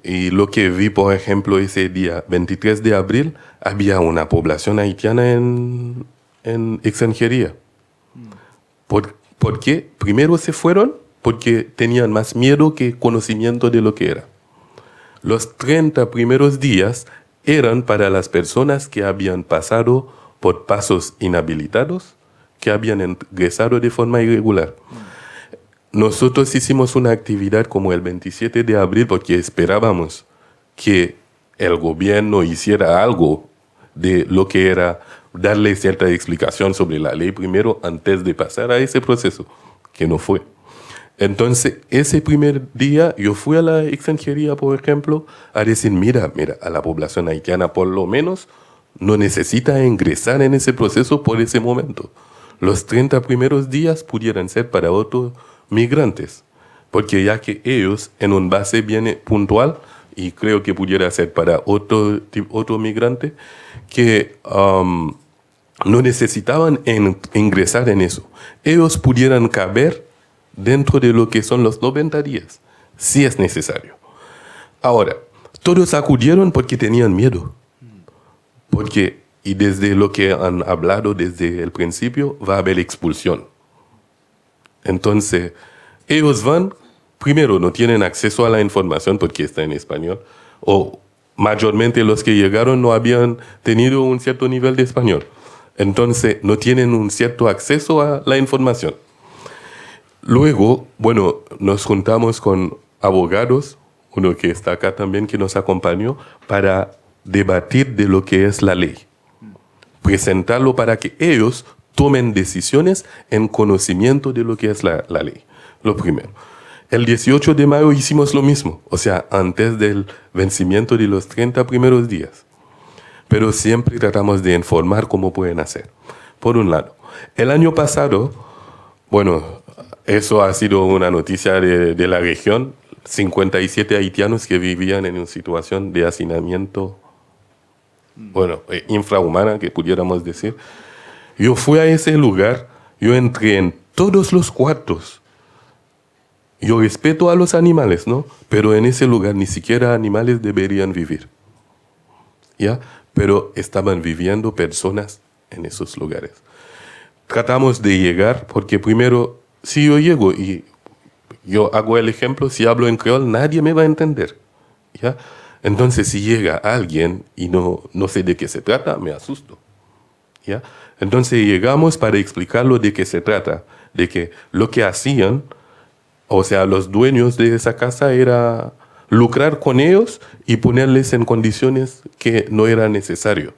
S4: y lo que vi, por ejemplo, ese día 23 de abril, había una población haitiana en extranjería. ¿Por qué? Primero se fueron porque tenían más miedo que conocimiento de lo que era. Los 30 primeros días eran para las personas que habían pasado por pasos inhabilitados, que habían ingresado de forma irregular. Nosotros hicimos una actividad como el 27 de abril porque esperábamos que el gobierno hiciera algo de lo que era darle cierta explicación sobre la ley primero antes de pasar a ese proceso, que no fue. Entonces, ese primer día yo fui a la extranjería, por ejemplo, a decir, mira, a la población haitiana por lo menos no necesita ingresar en ese proceso por ese momento. Los 30 primeros días pudieran ser para otros migrantes, porque ya que ellos en un base viene puntual, y creo que pudiera ser para otro migrante, que no necesitaban ingresar en eso. Ellos pudieran caber dentro de lo que son los 90 días, si es necesario. Ahora, todos acudieron porque tenían miedo. Porque, y desde lo que han hablado desde el principio, va a haber expulsión. Entonces, ellos van, primero no tienen acceso a la información porque está en español, o mayormente los que llegaron no habían tenido un cierto nivel de español. Entonces, no tienen un cierto acceso a la información. Luego, bueno, nos juntamos con abogados, uno que está acá también, que nos acompañó, para debatir de lo que es la ley. Presentarlo para que ellos tomen decisiones en conocimiento de lo que es la ley. Lo primero. El 18 de mayo hicimos lo mismo, o sea, antes del vencimiento de los 30 primeros días. Pero siempre tratamos de informar cómo pueden hacer. Por un lado. El año pasado, bueno, eso ha sido una noticia de la región, 57 haitianos que vivían en una situación de hacinamiento, bueno, infrahumana, que pudiéramos decir. Yo fui a ese lugar, yo entré en todos los cuartos. Yo respeto a los animales, ¿no? Pero en ese lugar ni siquiera animales deberían vivir. ¿Ya? Pero estaban viviendo personas en esos lugares. Tratamos de llegar, porque primero, si yo llego y yo hago el ejemplo, si hablo en creol, nadie me va a entender. ¿Ya? Entonces, si llega alguien y no sé de qué se trata, me asusto. ¿Ya? Entonces, llegamos para explicarlo de qué se trata, de que lo que hacían, o sea, los dueños de esa casa, era lucrar con ellos y ponerles en condiciones que no era necesario.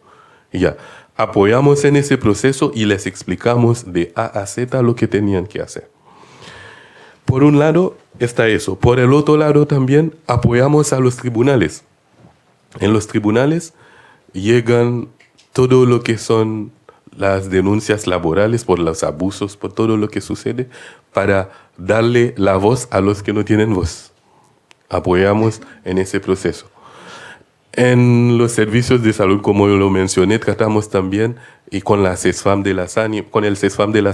S4: Ya, apoyamos en ese proceso y les explicamos de A a Z lo que tenían que hacer. Por un lado está eso. Por el otro lado también apoyamos a los tribunales. En los tribunales llegan todo lo que son las denuncias laborales por los abusos, por todo lo que sucede, para darle la voz a los que no tienen voz. Apoyamos en ese proceso. En los servicios de salud, como yo lo mencioné, tratamos también, y con el CESFAM de las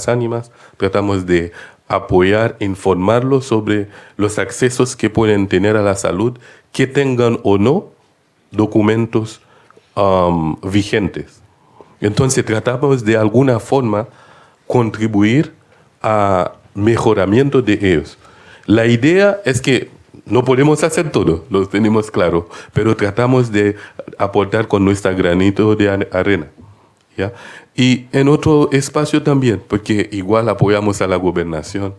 S4: ánimas, tratamos de apoyar, informarlos sobre los accesos que pueden tener a la salud, que tengan o no documentos vigentes. Entonces tratamos de alguna forma contribuir a mejoramiento de ellos. La idea es que no podemos hacer todo, lo tenemos claro, pero tratamos de aportar con nuestro granito de arena. ¿Ya? Y en otro espacio también, porque igual apoyamos a la gobernación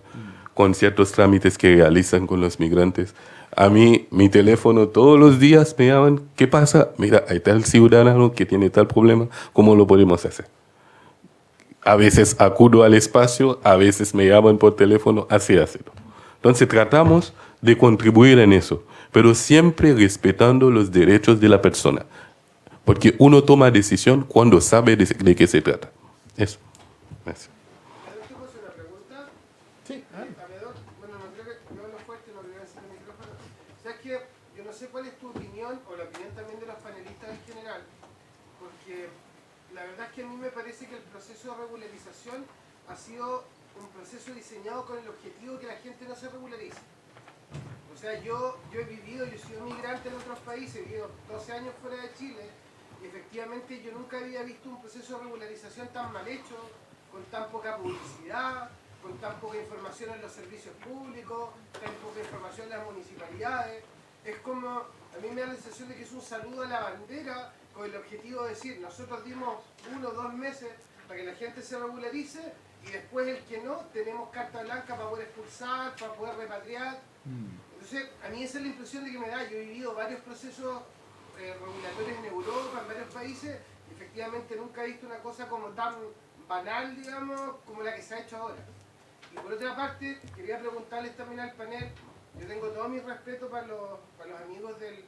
S4: con ciertos trámites que realizan con los migrantes. A mí, mi teléfono, todos los días me llaman, ¿qué pasa? Mira, hay tal ciudadano que tiene tal problema, ¿cómo lo podemos hacer? A veces acudo al espacio, a veces me llaman por teléfono, así hacerlo. Entonces tratamos de contribuir en eso, pero siempre respetando los derechos de la persona. Porque uno toma decisión cuando sabe de qué se trata. Eso. Gracias.
S8: Yo no sé cuál es tu opinión o la opinión también de los panelistas en general, porque la verdad es que a mí me parece que el proceso de regularización ha sido un proceso diseñado con el objetivo de que la gente no se regularice. O sea, yo he sido migrante en otros países, he vivido 12 años fuera de Chile, y efectivamente yo nunca había visto un proceso de regularización tan mal hecho, con tan poca publicidad, con tan poca información en los servicios públicos, tan poca información en las municipalidades. Es como, a mí me da la sensación de que es un saludo a la bandera con el objetivo de decir, nosotros dimos 1 o 2 meses para que la gente se regularice y después el que no, tenemos carta blanca para poder expulsar, para poder repatriar. Entonces, a mí esa es la impresión de que me da. Yo he vivido varios procesos regulatorios en Europa, en varios países, y efectivamente nunca he visto una cosa como tan banal, digamos, como la que se ha hecho ahora. Y por otra parte, quería preguntarles también al panel, yo tengo todo mi respeto para los amigos del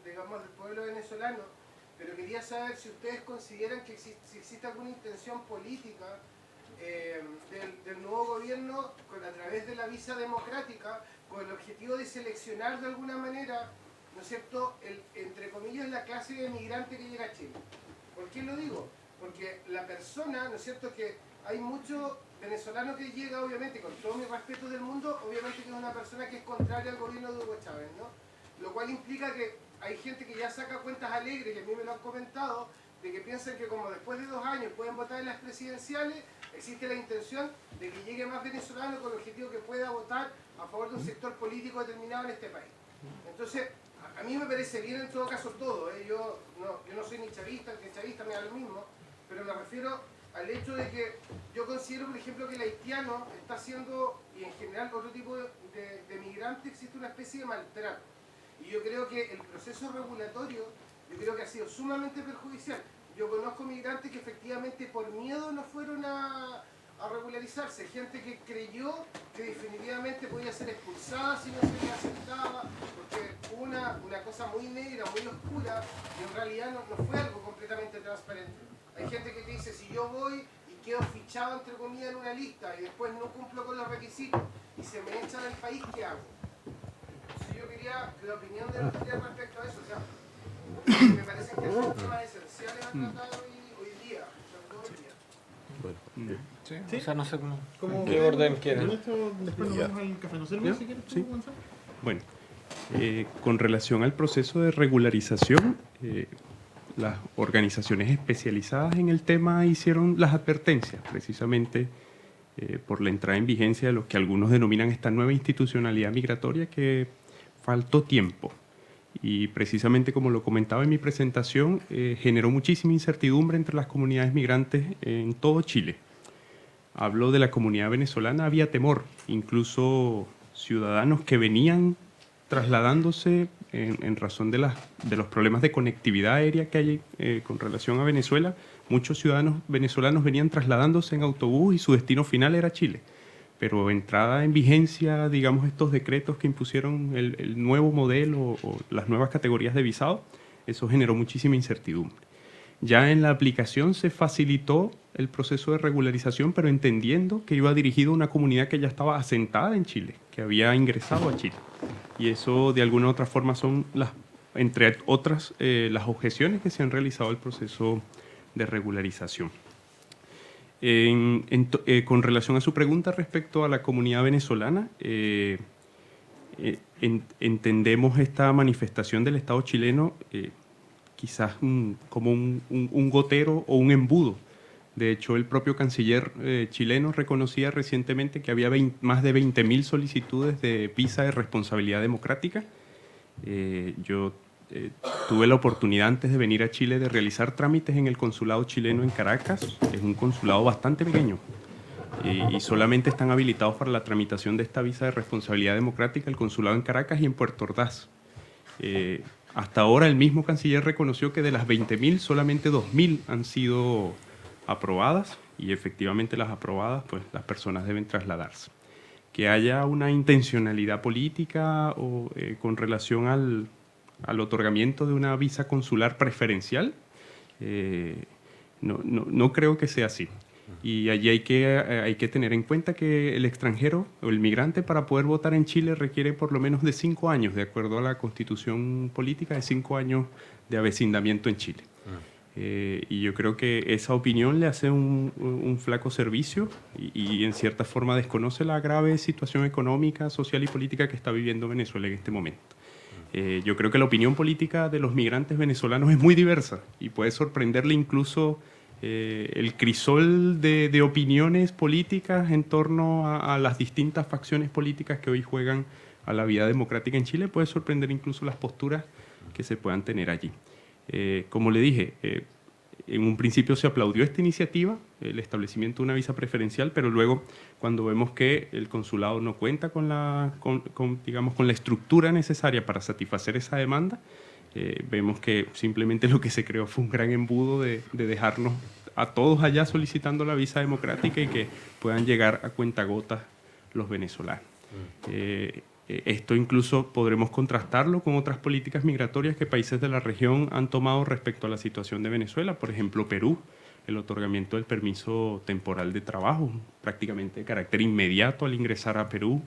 S8: pueblo venezolano, pero quería saber si ustedes consideran que si existe alguna intención política del nuevo gobierno a través de la visa democrática, con el objetivo de seleccionar de alguna manera, ¿no es cierto?, entre comillas, la clase de migrante que llega a Chile. ¿Por qué lo digo? Porque la persona, ¿no es cierto?, que hay mucho venezolano que llega, obviamente, con todo mi respeto del mundo, obviamente que es una persona que es contraria al gobierno de Hugo Chávez, ¿no? Lo cual implica que hay gente que ya saca cuentas alegres, y a mí me lo han comentado, de que piensan que como después de 2 años pueden votar en las presidenciales, existe la intención de que llegue más venezolano con el objetivo que pueda votar a favor de un sector político determinado en este país. Entonces, a mí me parece bien en todo caso todo, ¿eh? Yo no soy ni chavista, el que es chavista me da lo mismo, pero me refiero al hecho de que yo considero, por ejemplo, que el haitiano está haciendo, y en general otro tipo de migrante, existe una especie de maltrato. Y yo creo que el proceso regulatorio, yo creo que ha sido sumamente perjudicial. Yo conozco migrantes que efectivamente por miedo no fueron a regularizarse, gente que creyó que definitivamente podía ser expulsada si no se le aceptaba, porque hubo una cosa muy negra, muy oscura, y en realidad no fue algo completamente transparente. Hay gente que te dice, si yo voy y quedo fichado entre comillas en una lista y después no cumplo con los requisitos y se me echa del país, ¿qué hago? Entonces yo quería la opinión de los tres respecto a eso, o sea, me parece que son temas esenciales a tratar hoy día, sobre todo hoy día.
S4: Bueno,
S1: Sí. O sea, no sé
S2: ¿Cómo-
S1: qué orden quieren.
S2: Con esto, después nos vamos al café. No sé, Luis, si quieres tú,
S3: Sí.
S2: Gonzalo.
S3: Bueno, con relación al proceso de regularización, las organizaciones especializadas en el tema hicieron las advertencias, precisamente por la entrada en vigencia de lo que algunos denominan esta nueva institucionalidad migratoria, que faltó tiempo. Y precisamente como lo comentaba en mi presentación, generó muchísima incertidumbre entre las comunidades migrantes en todo Chile. Hablo de la comunidad venezolana, había temor, incluso ciudadanos que venían trasladándose en razón de los problemas de conectividad aérea que hay con relación a Venezuela. Muchos ciudadanos venezolanos venían trasladándose en autobús y su destino final era Chile. Pero entrada en vigencia, digamos, estos decretos que impusieron el nuevo modelo o las nuevas categorías de visado, eso generó muchísima incertidumbre. Ya en la aplicación se facilitó el proceso de regularización, pero entendiendo que iba dirigido a una comunidad que ya estaba asentada en Chile, que había ingresado a Chile. Y eso, de alguna u otra forma, son, entre otras, las objeciones que se han realizado al proceso de regularización. Con relación a su pregunta respecto a la comunidad venezolana, entendemos esta manifestación del Estado chileno quizás como un gotero o un embudo. De hecho, el propio canciller chileno reconocía recientemente que había más de 20.000 solicitudes de visa de responsabilidad democrática. Yo tuve la oportunidad antes de venir a Chile de realizar trámites en el consulado chileno en Caracas. Es un consulado bastante pequeño y solamente están habilitados para la tramitación de esta visa de responsabilidad democrática el consulado en Caracas y en Puerto Ordaz. Hasta ahora el mismo canciller reconoció que de las 20.000 solamente 2.000 han sido aprobadas y efectivamente las aprobadas, pues las personas deben trasladarse. Que haya una intencionalidad política o con relación al otorgamiento de una visa consular preferencial, no creo que sea así. Y allí hay que tener en cuenta que el extranjero o el migrante para poder votar en Chile requiere por lo menos de 5 años, de acuerdo a la Constitución política, de 5 años de avecindamiento en Chile. Y yo creo que esa opinión le hace un flaco servicio y en cierta forma desconoce la grave situación económica, social y política que está viviendo Venezuela en este momento. Yo creo que la opinión política de los migrantes venezolanos es muy diversa y puede sorprenderle incluso el crisol de opiniones políticas en torno a las distintas facciones políticas que hoy juegan a la vida democrática en Chile. Puede sorprender incluso las posturas que se puedan tener allí. Como le dije, en un principio se aplaudió esta iniciativa, el establecimiento de una visa preferencial, pero luego cuando vemos que el consulado no cuenta con la estructura necesaria para satisfacer esa demanda, vemos que simplemente lo que se creó fue un gran embudo de dejarnos a todos allá solicitando la visa democrática y que puedan llegar a cuentagotas los venezolanos. Esto incluso podremos contrastarlo con otras políticas migratorias que países de la región han tomado respecto a la situación de Venezuela. Por ejemplo, Perú, el otorgamiento del permiso temporal de trabajo, prácticamente de carácter inmediato al ingresar a Perú.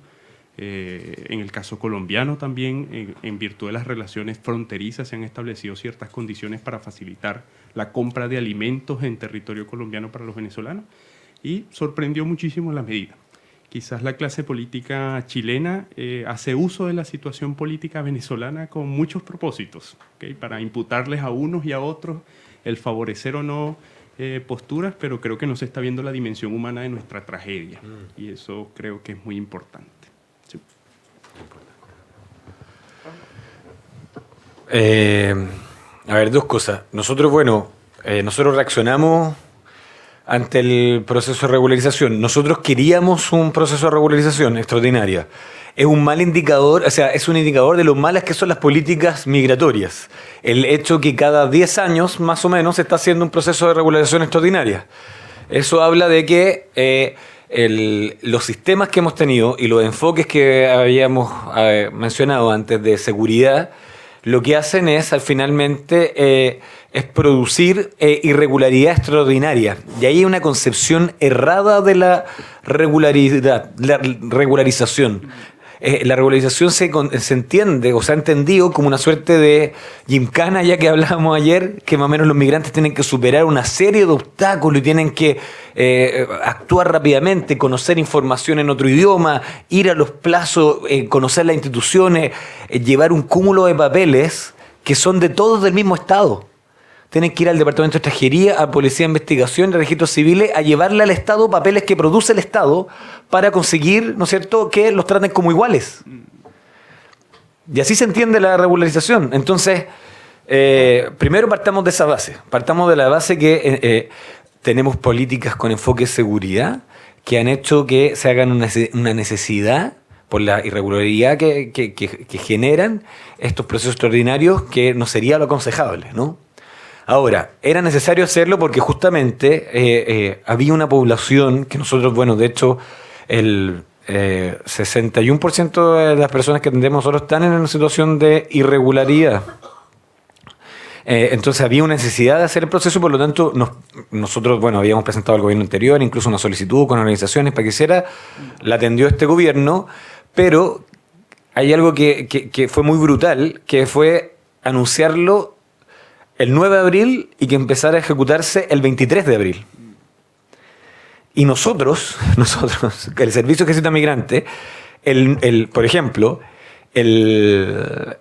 S3: En el caso colombiano también, en virtud de las relaciones fronterizas, se han establecido ciertas condiciones para facilitar la compra de alimentos en territorio colombiano para los venezolanos, y sorprendió muchísimo la medida. Quizás la clase política chilena hace uso de la situación política venezolana con muchos propósitos, ¿okay? Para imputarles a unos y a otros el favorecer o no posturas, pero creo que no se está viendo la dimensión humana de nuestra tragedia, y eso creo que es muy importante. Sí.
S1: A ver, dos cosas. Nosotros reaccionamos ante el proceso de regularización. Nosotros queríamos un proceso de regularización extraordinaria. Es un mal indicador, o sea, es un indicador de lo malas que son las políticas migratorias. El hecho que cada 10 años, más o menos, se está haciendo un proceso de regularización extraordinaria. Eso habla de que los sistemas que hemos tenido y los enfoques que habíamos mencionado antes de seguridad, lo que hacen es, finalmente, es producir irregularidad extraordinaria. Y ahí hay una concepción errada de la regularización. La regularización se entiende o se ha entendido como una suerte de gincana, ya que hablábamos ayer, que más o menos los migrantes tienen que superar una serie de obstáculos y tienen que actuar rápidamente, conocer información en otro idioma, ir a los plazos, conocer las instituciones, llevar un cúmulo de papeles que son de todos del mismo Estado. Tienen que ir al Departamento de Extranjería, a Policía de Investigación, de Registros Civiles, a llevarle al Estado papeles que produce el Estado para conseguir, ¿no es cierto?, que los traten como iguales. Y así se entiende la regularización. Entonces, primero partamos de esa base. Partamos de la base que tenemos políticas con enfoque de seguridad que han hecho que se hagan una necesidad por la irregularidad que generan estos procesos extraordinarios, que no sería lo aconsejable, ¿no? Ahora, era necesario hacerlo porque justamente había una población que nosotros, de hecho, el 61% de las personas que atendemos nosotros están en una situación de irregularidad. Entonces había una necesidad de hacer el proceso, por lo tanto, nosotros, habíamos presentado al gobierno anterior incluso una solicitud con organizaciones para que hiciera, la atendió este gobierno, pero hay algo que fue muy brutal, que fue anunciarlo el 9 de abril y que empezara a ejecutarse el 23 de abril. Y nosotros, el Servicio de Gestión de Migrantes, por ejemplo, el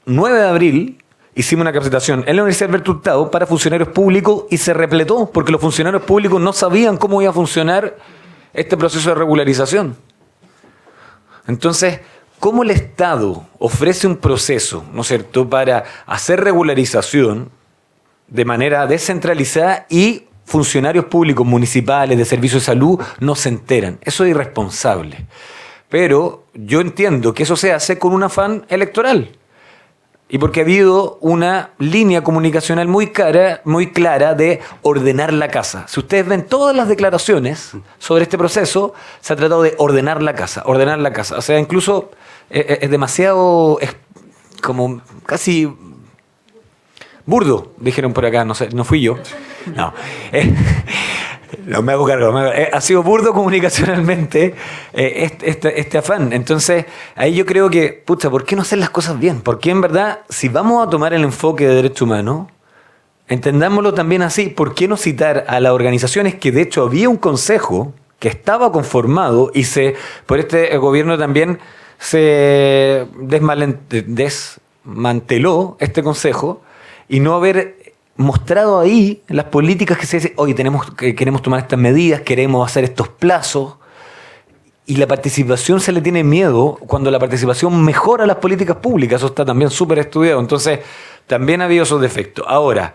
S1: 9 de abril hicimos una capacitación en la Universidad Alberto Hurtado para funcionarios públicos y se repletó porque los funcionarios públicos no sabían cómo iba a funcionar este proceso de regularización. Entonces, ¿cómo el Estado ofrece un proceso, ¿no es cierto?, para hacer regularización de manera descentralizada y funcionarios públicos municipales de servicios de salud no se enteran? Eso es irresponsable. Pero yo entiendo que eso se hace con un afán electoral y porque ha habido una línea comunicacional muy clara de ordenar la casa. Si ustedes ven todas las declaraciones sobre este proceso, se ha tratado de ordenar la casa. O sea, incluso es demasiado, es como casi burdo, dijeron por acá, no sé, no fui yo. No, no me hago cargo. Ha sido burdo comunicacionalmente este afán. Entonces, ahí yo creo que, ¿por qué no hacer las cosas bien? Porque en verdad, si vamos a tomar el enfoque de derechos humanos, entendámoslo también así. ¿Por qué no citar a las organizaciones que de hecho había un consejo que estaba conformado y por este gobierno también se desmanteló este consejo y no haber mostrado ahí las políticas que se dicen, oye, queremos tomar estas medidas, queremos hacer estos plazos, y la participación se le tiene miedo cuando la participación mejora las políticas públicas. Eso está también súper estudiado. Entonces, también ha habido esos defectos. Ahora,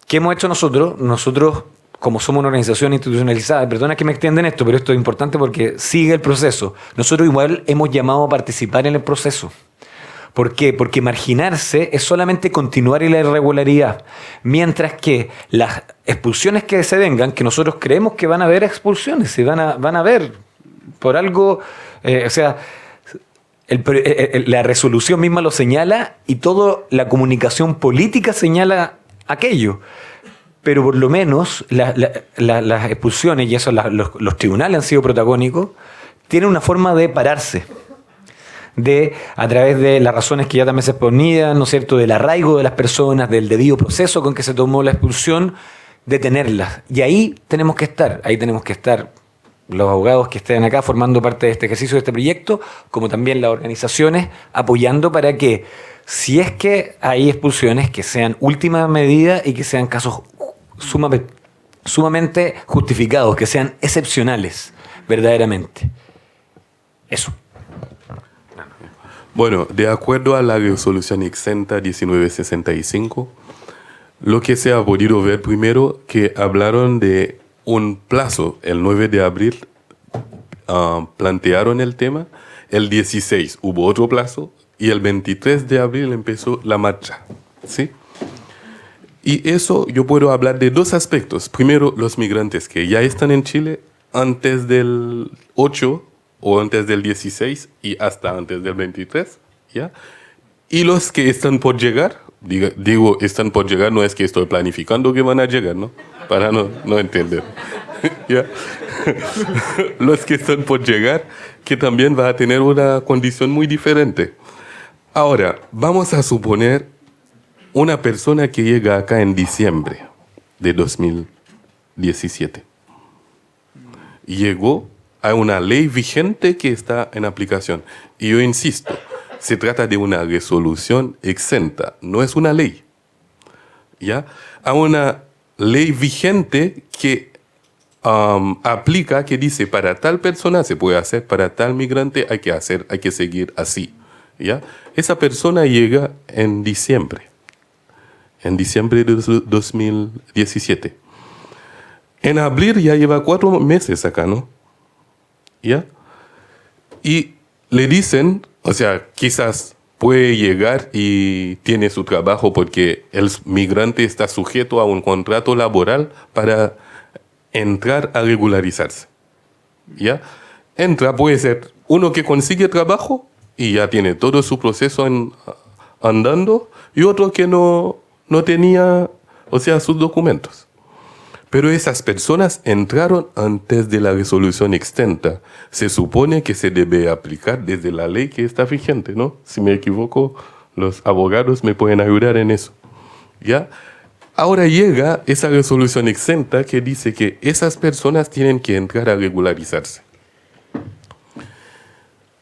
S1: ¿qué hemos hecho nosotros? Nosotros, como somos una organización institucionalizada, perdona que me extienda en esto, pero esto es importante porque sigue el proceso. Nosotros igual hemos llamado a participar en el proceso. ¿Por qué? Porque marginarse es solamente continuar en la irregularidad, mientras que las expulsiones que se vengan, que nosotros creemos que van a haber expulsiones, y van a haber Por algo, o sea, la resolución misma lo señala y toda la comunicación política señala aquello. Pero por lo menos las expulsiones, y eso los tribunales han sido protagónicos, tienen una forma de pararse. A través de las razones que ya también se exponían, ¿no es cierto?, del arraigo de las personas, del debido proceso con que se tomó la expulsión, detenerlas. Y ahí tenemos que estar los abogados que estén acá formando parte de este ejercicio, de este proyecto, como también las organizaciones apoyando para que, si es que hay expulsiones, que sean última medida y que sean casos sumamente justificados, que sean excepcionales, verdaderamente. Eso.
S4: Bueno, de acuerdo a la resolución exenta 1965, lo que se ha podido ver primero, que hablaron de un plazo, el 9 de abril plantearon el tema, el 16 hubo otro plazo y el 23 de abril empezó la marcha, ¿sí? Y eso yo puedo hablar de dos aspectos. Primero, los migrantes que ya están en Chile antes del 8 o antes del 16 y hasta antes del 23, ¿ya? Y los que están por llegar, digo están por llegar, no es que estoy planificando que van a llegar, ¿no? Para no entender. ¿Ya? Los que están por llegar, que también va a tener una condición muy diferente. Ahora, vamos a suponer una persona que llega acá en diciembre de 2017. Llegó a una ley vigente que está en aplicación. Y yo insisto, se trata de una resolución exenta, no es una ley. ¿Ya? A una ley vigente que aplica, que dice, para tal persona se puede hacer, para tal migrante hay que seguir así. ¿Ya? Esa persona llega en diciembre de 2017. En abril ya lleva 4 meses acá, ¿no? ¿Ya? Y le dicen, o sea, quizás puede llegar y tiene su trabajo porque el migrante está sujeto a un contrato laboral para entrar a regularizarse. ¿Ya? Entra, puede ser uno que consigue trabajo y ya tiene todo su proceso andando, y otro que no tenía, o sea, sus documentos. Pero esas personas entraron antes de la resolución exenta. Se supone que se debe aplicar desde la ley que está vigente, ¿no? Si me equivoco, los abogados me pueden ayudar en eso. ¿Ya? Ahora llega esa resolución exenta que dice que esas personas tienen que entrar a regularizarse.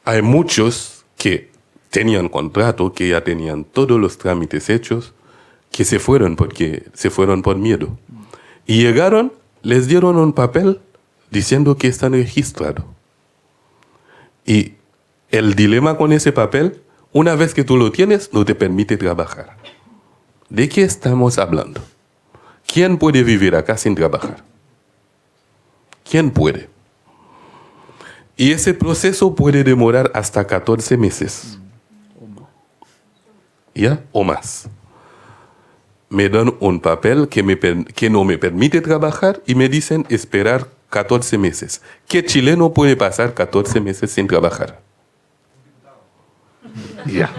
S4: Hay muchos que tenían contrato, que ya tenían todos los trámites hechos, que se fueron por miedo. Y llegaron, les dieron un papel diciendo que están registrados. Y el dilema con ese papel, una vez que tú lo tienes, no te permite trabajar. ¿De qué estamos hablando? ¿Quién puede vivir acá sin trabajar? ¿Quién puede? Y ese proceso puede demorar hasta 14 meses. ¿Ya? O más. Me dan un papel que no me permite trabajar y me dicen esperar 14 meses. ¿Qué chileno puede pasar 14 meses sin trabajar? Ya.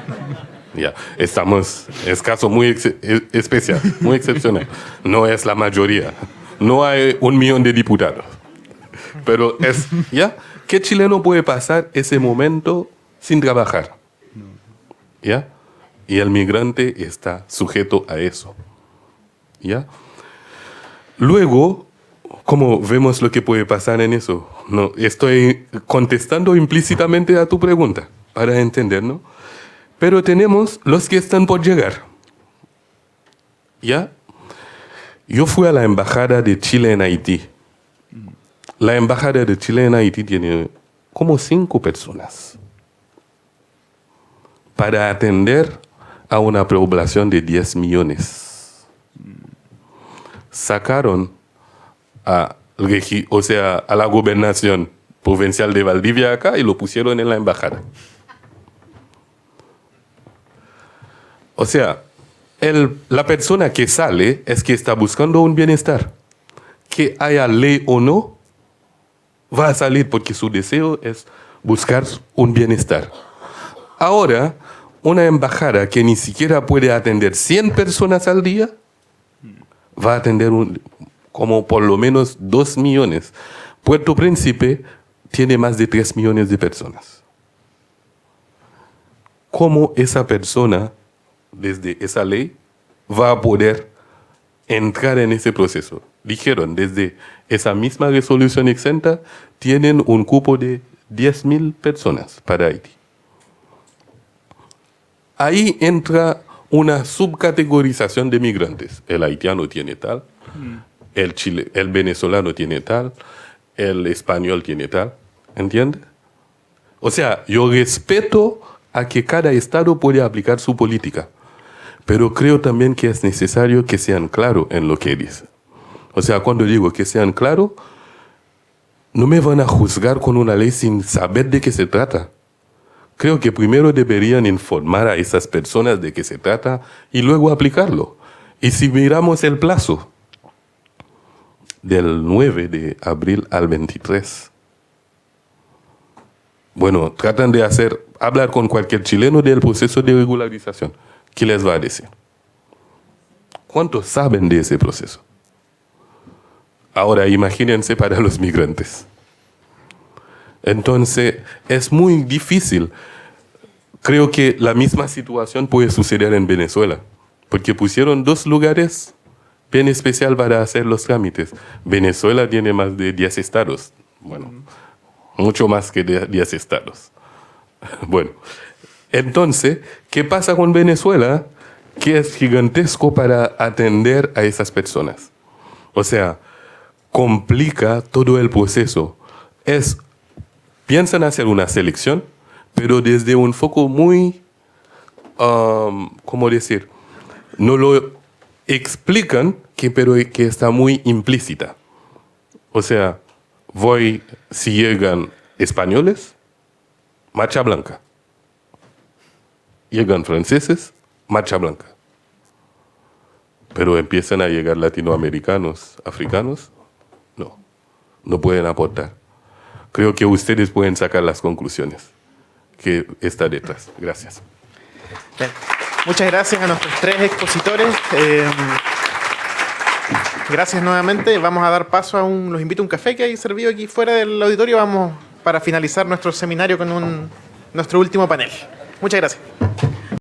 S4: Es caso muy especial, muy excepcional. No es la mayoría. No hay 1 millón de diputados. Pero ¿ya? ¿Qué chileno puede pasar ese momento sin trabajar? ¿Ya? Y el migrante está sujeto a eso. ¿Ya? Luego, ¿cómo vemos lo que puede pasar en eso? No, estoy contestando implícitamente a tu pregunta, para entender, ¿no? Pero tenemos los que están por llegar. ¿Ya? Yo fui a la Embajada de Chile en Haití. La Embajada de Chile en Haití tiene como 5 personas para atender a una población de 10 millones. Sacaron a la gobernación provincial de Valdivia acá y lo pusieron en la embajada. O sea, la persona que sale es que está buscando un bienestar. Que haya ley o no, va a salir porque su deseo es buscar un bienestar. Ahora, una embajada que ni siquiera puede atender 100 personas al día, va a atender como por lo menos 2 millones. Puerto Príncipe tiene más de 3 millones de personas. ¿Cómo esa persona, desde esa ley, va a poder entrar en ese proceso? Dijeron, desde esa misma resolución exenta, tienen un cupo de 10.000 personas para Haití. Ahí entra una subcategorización de migrantes. El haitiano tiene tal, el venezolano tiene tal, el español tiene tal. ¿Entiendes? O sea, yo respeto a que cada estado puede aplicar su política, pero creo también que es necesario que sean claros en lo que dicen. O sea, cuando digo que sean claros, no me van a juzgar con una ley sin saber de qué se trata. Creo que primero deberían informar a esas personas de qué se trata y luego aplicarlo. Y si miramos el plazo del 9 de abril al 23, bueno, tratan de hablar con cualquier chileno del proceso de regularización. ¿Qué les va a decir? ¿Cuántos saben de ese proceso? Ahora imagínense para los migrantes. Entonces, es muy difícil. Creo que la misma situación puede suceder en Venezuela, porque pusieron 2 lugares bien especial para hacer los trámites. Venezuela tiene más de 10 estados. Bueno, mucho más que 10 estados. Bueno, entonces, ¿qué pasa con Venezuela? Que es gigantesco para atender a esas personas. O sea, complica todo el proceso. Piensan hacer una selección, pero desde un foco muy, ¿cómo decir? No lo explican, pero que está muy implícita. O sea, si llegan españoles, marcha blanca. Llegan franceses, marcha blanca. Pero empiezan a llegar latinoamericanos, africanos, no pueden aportar. Creo que ustedes pueden sacar las conclusiones que está detrás. Gracias.
S2: Bien. Muchas gracias a nuestros 3 expositores. Gracias nuevamente. Vamos a dar paso los invito a un café que hay servido aquí fuera del auditorio. Vamos para finalizar nuestro seminario con nuestro último panel. Muchas gracias.